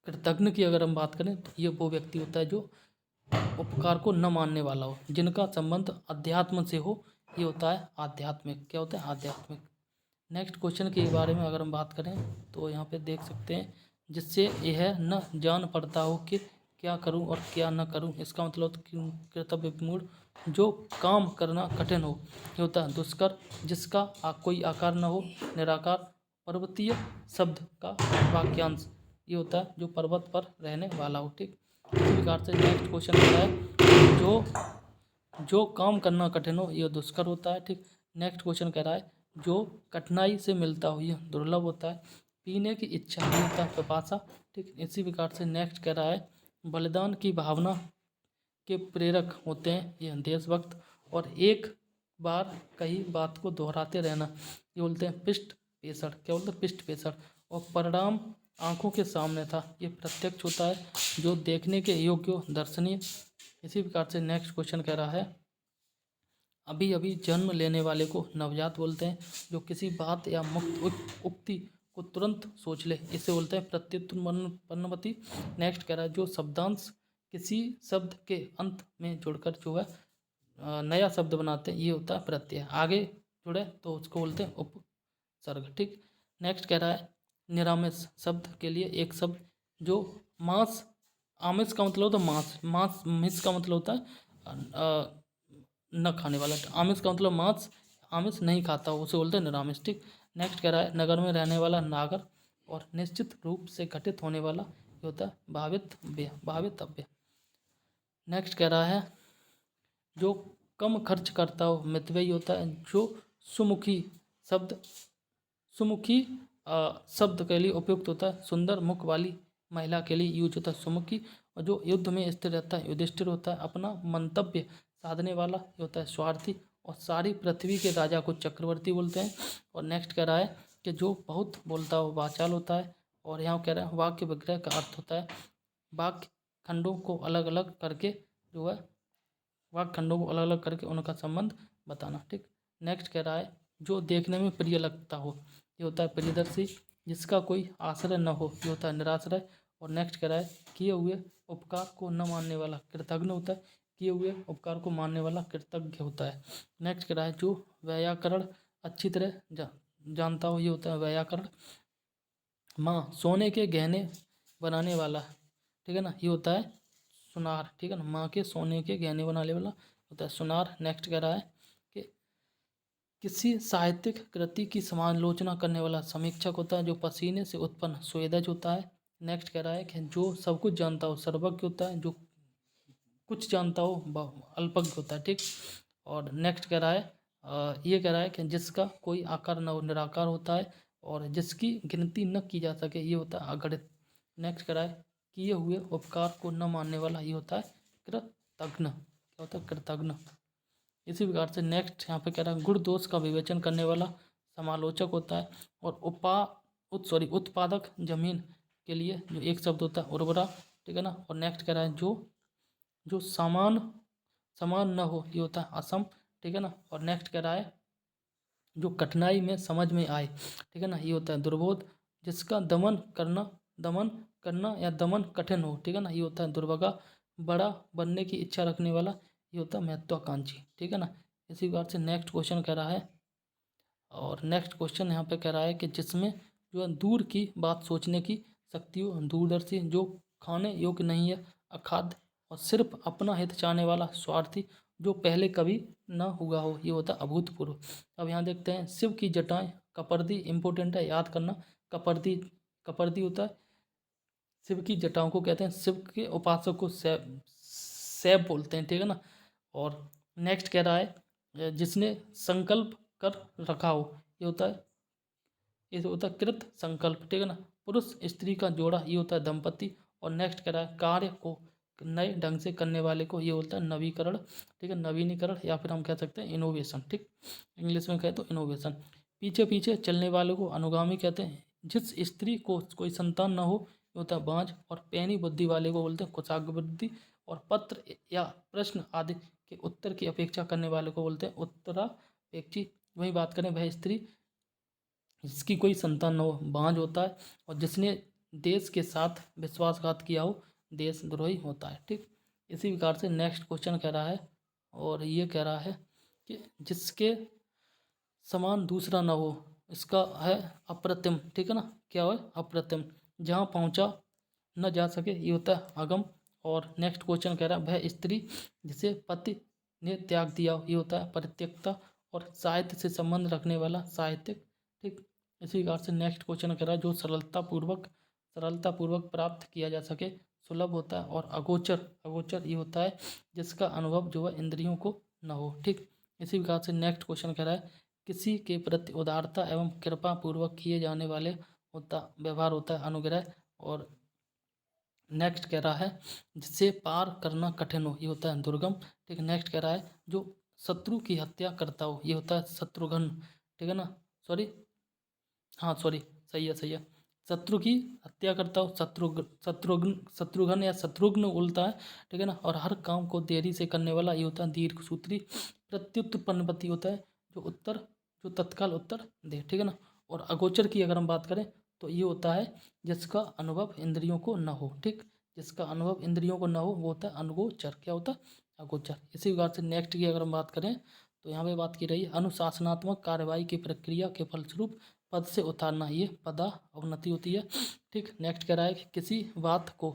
कृतज्ञ की अगर हम बात करें तो ये वो व्यक्ति होता है जो उपकार को न मानने वाला हो, जिनका संबंध अध्यात्म से हो, ये होता है आध्यात्मिक। क्या होता है? आध्यात्मिक। नेक्स्ट क्वेश्चन के बारे में अगर हम बात करें तो यहाँ पे देख सकते हैं, जिससे यह न जान पड़ता हो कि क्या करूं और क्या न करूं। इसका मतलब कर्तव्य विमूढ़, जो काम करना कठिन हो, ये होता है दुष्कर, जिसका कोई आकार न हो, निराकार, पर्वतीय शब्द का वाक्यांश, ये होता है जो पर्वत पर रहने वाला हो। ठीक, इसी प्रकार से नेक्स्ट क्वेश्चन होता है जो काम करना कठिन हो, यह दुष्कर होता है। ठीक, नेक्स्ट क्वेश्चन कह रहा है जो कठिनाई से मिलता हो, यह दुर्लभ होता है। पीने की इच्छा, ये होता है पिपासा। ठीक, इसी प्रकार से नेक्स्ट कह रहा है बलिदान की भावना के प्रेरक होते हैं, ये देशभक्त। और एक बार कही बात को दोहराते रहना, ये बोलते हैं पिष्ट पेषण। क्या बोलते हैं? पिष्ट पेषण। और परिणाम आंखों के सामने था, ये प्रत्यक्ष होता है, जो देखने के योग्य हो, दर्शनीय। इसी प्रकार से नेक्स्ट क्वेश्चन कह रहा है अभी अभी जन्म लेने वाले को नवजात बोलते हैं, जो किसी बात या मुक्त उक्ति को तुरंत सोच ले, इसे बोलते हैं प्रत्युत्पन्नमति। नेक्स्ट कह रहा है जो शब्दांश किसी शब्द के अंत में जुड़कर जो है नया शब्द बनाते हैं, ये होता है प्रत्यय। आगे जुड़े तो उसको बोलते हैं उपसर्ग। ठीक, नेक्स्ट कह रहा है निरामिष शब्द के लिए एक शब्द, जो मांस, आमिष का मतलब होता है मांस, मांस मिस का मतलब होता है न खाने वाला। आमिष का मतलब मांस, आमिष नहीं खाता हो, उसे बोलते हैं निरामिष। ठीक, नेक्स्ट कह रहा है नगर में रहने वाला नागर, और निश्चित रूप से घटित होने वाला, ये होता है भावितव्य। नेक्स्ट कह रहा है जो कम खर्च करता हो, मितव्ययी होता है। जो सुमुखी शब्द सुमुखी शब्द के लिए उपयुक्त होता है, सुंदर मुख वाली महिला के लिए यूज होता है सुमुखी। और जो युद्ध में स्थिर रहता है युधिष्ठिर होता है, अपना मंतव्य साधने वाला, ये होता है स्वार्थी। और सारी पृथ्वी के राजा को चक्रवर्ती बोलते हैं। और नेक्स्ट कह रहा है कि जो बहुत बोलता हो वाचाल होता है। और यहाँ कह रहा है वाक्य विग्रह का अर्थ होता है वाक्य खंडों को अलग अलग करके, जो है वाक्य खंडों को अलग अलग करके उनका संबंध बताना। ठीक, नेक्स्ट कह रहा है जो देखने में प्रिय लगता हो, ये होता है प्रियदर्शी। जिसका कोई आश्रय न हो, ये होता है निराश्रय। और नेक्स्ट कह रहा है किए हुए उपकार को न मानने वाला कृतज्ञ होता है, किए हुए उपकार को मानने वाला कृतज्ञ होता है। नेक्स्ट कह रहा है जो व्याकरण अच्छी तरह जानता हो, ये होता है व्याकरण। माँ सोने के गहने बनाने वाला, ठीक है ना, ये होता है सुनार। ठीक है ना, माँ के सोने के गहने बनाने वाला होता है सुनार। नेक्स्ट कह रहा है कि किसी साहित्यिक कृति की समालोचना करने वाला समीक्षक होता है, जो पसीने से उत्पन्न स्वेदज होता है। नेक्स्ट कह रहा है कि जो सब कुछ जानता हो सर्वज्ञ होता है, जो कुछ जानता हो अल्पज्ञ होता है। ठीक, और नेक्स्ट कह रहा है ये कह रहा है कि जिसका कोई आकार न हो, निराकार होता है। और जिसकी गिनती न की जा सके, ये होता है अगणित। नेक्स्ट कह रहा है किए हुए उपकार को न मानने वाला, ये होता है कृतज्ञ। क्या होता है? कृतज्ञ। इसी प्रकार से नेक्स्ट यहाँ पे कह रहा है गुण दोष का विवेचन करने वाला समालोचक होता है। और उत्पादक जमीन के लिए जो एक शब्द होता है उर्वरा। ठीक है ना। और नेक्स्ट कह रहा है जो समान समान न हो, ये होता है असम। ठीक है ना। और नेक्स्ट कह रहा है जो कठिनाई में समझ में आए, ठीक है ना, ये होता है दुर्बोध। जिसका दमन करना या दमन कठिन हो, ठीक है ना, ये होता है दुर्भगा। बड़ा बनने की इच्छा रखने वाला, ये होता है महत्वाकांक्षी। ठीक है ना। इसी प्रकार से नेक्स्ट क्वेश्चन कह रहा है, और नेक्स्ट क्वेश्चन यहाँ पे कह रहा है कि जिसमें जो है दूर की बात सोचने की शक्ति हो, दूरदर्शी। जो खाने योग्य नहीं है, अखाद्य। और सिर्फ अपना हित चाहने वाला, स्वार्थी। जो पहले कभी ना हुआ हो, ये होता है अभूतपूर्व। अब यहाँ देखते हैं शिव की जटाएं कपर्दी, इंपॉर्टेंट है याद करना। कपर्दी कपर्दी होता है शिव की जटाओं को कहते हैं, शिव के उपासक को सैब बोलते हैं। ठीक है ना। और नेक्स्ट कह रहा है जिसने संकल्प कर रखा हो, ये होता है कृत संकल्प। ठीक है ना। पुरुष स्त्री का जोड़ा, ये होता है दंपति। और नेक्स्ट कह रहा है कार्य को नए ढंग से करने वाले को, ये होता है नवीकरण। ठीक है, नवीनीकरण, या फिर हम कह सकते हैं इनोवेशन। ठीक, इंग्लिश में कहे तो इनोवेशन। पीछे पीछे चलने वाले को अनुगामी कहते हैं। जिस स्त्री को कोई संतान न हो, ये होता है बांझ। और पैनी बुद्धि वाले को बोलते हैं कुचाग्र बुद्धि। और पत्र या प्रश्न आदि के उत्तर की अपेक्षा करने वाले को बोलते हैं उत्तरापेक्षी। वही बात करें, वह स्त्री जिसकी कोई संतान न हो, बांझ होता है। और देश के साथ विश्वासघात किया हो देशद्रोही होता है। ठीक, इसी प्रकार से नेक्स्ट क्वेश्चन कह रहा है, और ये कह रहा है कि जिसके समान दूसरा न हो, इसका है अप्रतिम। ठीक है ना, क्या है अप्रतिम, जहाँ पहुँचा न जा सके ये होता है अगम। और नेक्स्ट क्वेश्चन कह रहा है वह स्त्री जिसे पति ने त्याग दिया हो, ये होता है परित्यक्ता। और साहित्य से संबंध रखने वाला साहित्यिक। ठीक, इसी प्रकार से नेक्स्ट क्वेश्चन कह रहा है जो सरलतापूर्वक प्राप्त किया जा सके सुलभ होता है। और अगोचर, अगोचर ये होता है जिसका अनुभव जो है इंद्रियों को न हो। ठीक, इसी प्रकार से नेक्स्ट क्वेश्चन कह रहा है किसी के प्रति उदारता एवं कृपा पूर्वक किए जाने वाले होता व्यवहार होता है अनुग्रह। और नेक्स्ट कह रहा है जिसे पार करना कठिन हो, ये होता है दुर्गम। ठीक, नेक्स्ट कह रहा है जो शत्रु की हत्या करता हो, ये होता है शत्रुघ्न। ठीक है ना, सॉरी, हाँ सॉरी, सही है, सही है। शत्रु की हत्या करता हो शत्रुघ्न या शत्रुघ्न बोलता है। ठीक है ना, और हर काम को देरी से करने वाला ये होता है दीर्घसूत्री। प्रत्युत्पन्नपति होता है जो तत्काल उत्तर दे। ठीक है ना, और अगोचर की अगर हम बात करें तो ये होता है जिसका अनुभव इंद्रियों को न हो। ठीक, जिसका अनुभव इंद्रियों को न हो वो होता है अनगोचर। क्या होता है अगोचर। इसी प्रकार से नेक्स्ट की अगर हम बात करें तो यहाँ पे बात की रही है अनुशासनात्मक कार्यवाही की प्रक्रिया के फलस्वरूप पद से उतारना, ये पदा अवनति होती है। ठीक, नेक्स्ट कह रहा है कि किसी बात को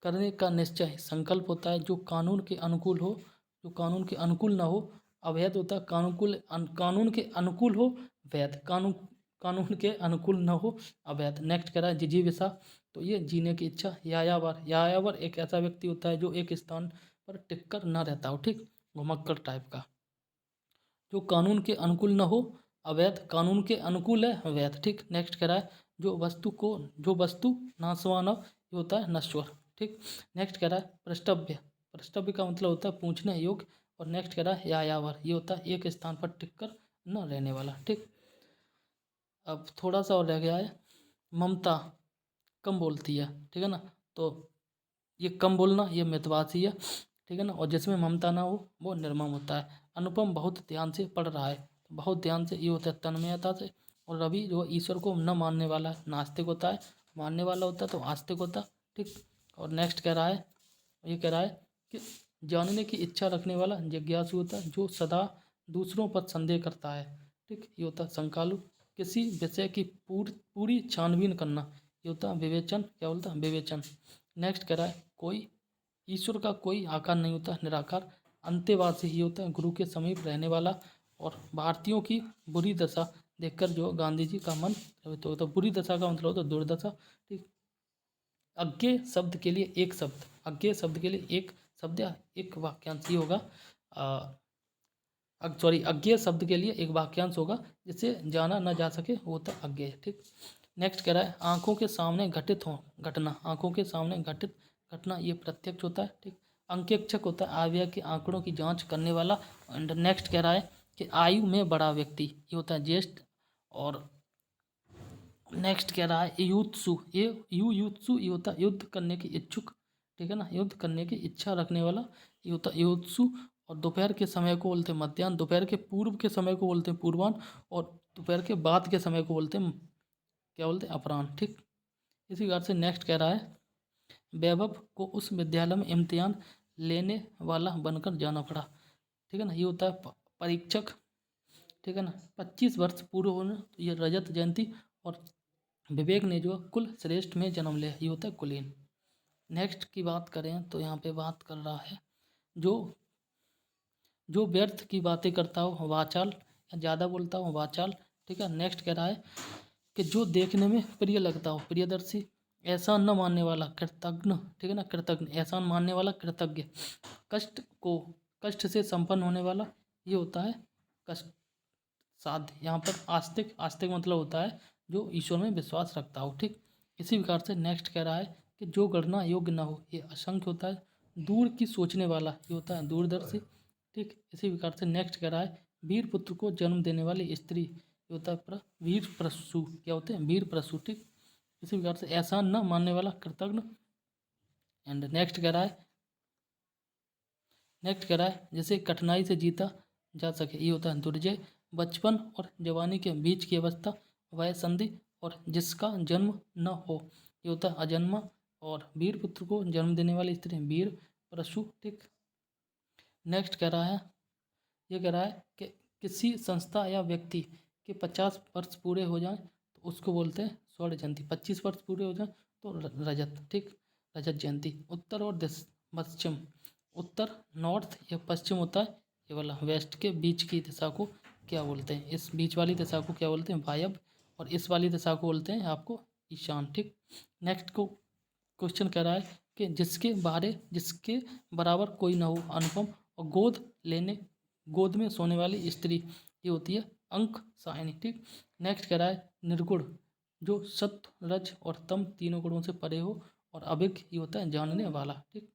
करने का निश्चय संकल्प होता है जो कानून के अनुकूल हो, जो कानून के अनुकूल ना हो अवैध होता है। कानून के अनुकूल हो वैध, कानून के अनुकूल न हो अवैध। नेक्स्ट कह रहा है जिजीविषा, तो ये जीने की इच्छा। यायावर एक ऐसा व्यक्ति होता है जो एक स्थान पर टिककर न रहता हो। ठीक, घुमक्कड़ टाइप का। जो कानून के अनुकूल न हो अवैध, कानून के अनुकूल है वैध। ठीक, नेक्स्ट कह रहा है जो वस्तु नाशवान हो ये होता है नश्वर। ठीक, नेक्स्ट कह रहा है प्रष्टव्य का मतलब होता है पूछने योग्य। और नेक्स्ट कह रहा है यायावर, ये होता है एक स्थान पर टिककर न रहने वाला। ठीक, अब थोड़ा सा और रह गया है ममता कम बोलती है। ठीक है ना, तो ये कम बोलना ये मितवासी है। ठीक है ना, और जिसमें ममता ना हो वो निर्मम होता है। अनुपम बहुत ध्यान से पढ़ रहा है, बहुत ध्यान से ये होता है तन्मयता से। और रवि जो ईश्वर को न मानने वाला है नास्तिक होता है, मानने वाला होता है तो आस्तिक होता है। ठीक, और नेक्स्ट कह रहा है, ये कह रहा है कि जानने की इच्छा रखने वाला जिज्ञासु होता है जो सदा दूसरों पर संदेह करता है। ठीक, ये होता है संकालु। किसी विषय की पूरी छानबीन करना ये होता है विवेचन। क्या बोलता है विवेचन। नेक्स्ट कह रहा है कोई ईश्वर का कोई आकार नहीं होता निराकार। अंत्यवासी ही होता है गुरु के समीप रहने वाला। और भारतीयों की बुरी दशा देखकर जो गांधी जी का मन प्रभावित होता है। बुरी दशा का मतलब होता है दुर्दशा। ठीक, अज्ञेय शब्द के लिए एक शब्द, अज्ञेय शब्द के लिए एक शब्द या एक वाक्यांश ही होगा। अज्ञेय शब्द के लिए एक वाक्यांश होगा जिसे जाना न जा सके वो होता है अज्ञेय। ठीक, नेक्स्ट कह रहा है आंखों के सामने घटित हो घटना, आंखों के सामने घटित घटना ये प्रत्यक्ष होता है। ठीक, अंकेक्षक होता है आयव्यय के आंकड़ों की जांच करने वाला। एंड नेक्स्ट कह रहा है कि आयु में बड़ा व्यक्ति ये होता है ज्येष्ठ। और नेक्स्ट कह रहा है यूत्सु, ये होता है युद्ध करने की इच्छुक। ठीक है ना, युद्ध करने की इच्छा रखने वाला ये होता है युत्सु। और दोपहर के समय को बोलते हैं मध्याह्न, दोपहर के पूर्व के समय को बोलते हैं पूर्वाह्न, और दोपहर के बाद के समय को बोलते हैं क्या बोलते हैं अपराह्न। ठीक, इसी प्रकार से नेक्स्ट कह रहा है वैभव को उस विद्यालय में इम्तिहान लेने वाला बनकर जाना पड़ा। ठीक है ना, ये होता है परीक्षक। ठीक है ना, 25 वर्ष पूर्व होने ये रजत जयंती। और विवेक ने जो कुल श्रेष्ठ में जन्म लिया ये होता है कुलीन। नेक्स्ट की बात करें तो यहाँ पे बात कर रहा है जो व्यर्थ की बातें करता हो वाचाल, ज़्यादा बोलता हो वाचाल। ठीक है, नेक्स्ट कह रहा है कि जो देखने में प्रिय लगता हो प्रियदर्शी, एहसान न मानने वाला कृतज्ञ। ठीक है ना, कृतज्ञ, एहसान मानने वाला कृतज्ञ। कष्ट से संपन्न होने वाला ये होता है कष्ट साध्य। यहाँ पर आस्तिक, आस्तिक मतलब होता है जो ईश्वर में विश्वास रखता हो। ठीक, इसी प्रकार से नेक्स्ट कह रहा है कि जो गणना योग्य ना हो ये असंख्य होता है। दूर की सोचने वाला ये होता है दूरदर्शी। ठीक, इसी प्रकार से नेक्स्ट कह रहा है वीर पुत्र को जन्म देने वाली स्त्री ये होता है वीर प्रसू। क्या होते हैं वीर प्रसू। ठीक, इसी प्रकार से एहसान न मानने वाला कृतज्ञ। एंड नेक्स्ट कह रहा है जैसे कठिनाई से जीता जा सके ये होता है दुर्जय। बचपन और जवानी के बीच की अवस्था वह संधि। और जिसका जन्म न हो ये होता है अजन्मा। और वीर पुत्र को जन्म देने वाली स्त्री वीर प्रसू। ठीक, नेक्स्ट कह रहा है, ये कह रहा है कि किसी संस्था या व्यक्ति के 50 वर्ष पूरे हो जाएं तो उसको बोलते हैं स्वर्ण जयंती। 25 वर्ष पूरे हो जाएं तो रजत। ठीक, रजत जयंती। उत्तर और पश्चिम, उत्तर नॉर्थ या पश्चिम होता है ये वाला, वेस्ट के बीच की दिशा को क्या बोलते हैं? इस बीच वाली दिशा को क्या बोलते हैं? वायव्य। और इस वाली दिशा को बोलते हैं आपको ईशान। ठीक, नेक्स्ट को क्वेश्चन कह रहा है कि जिसके बराबर कोई ना हो, अनुपम। और गोद में सोने वाली स्त्री ये होती है अंक सायनी। ठीक, नेक्स्ट कह रहा है निर्गुण, जो सत्व रज और तम तीनों गुणों से परे हो। और अभिज्ञ ये होता है जानने वाला। ठीक,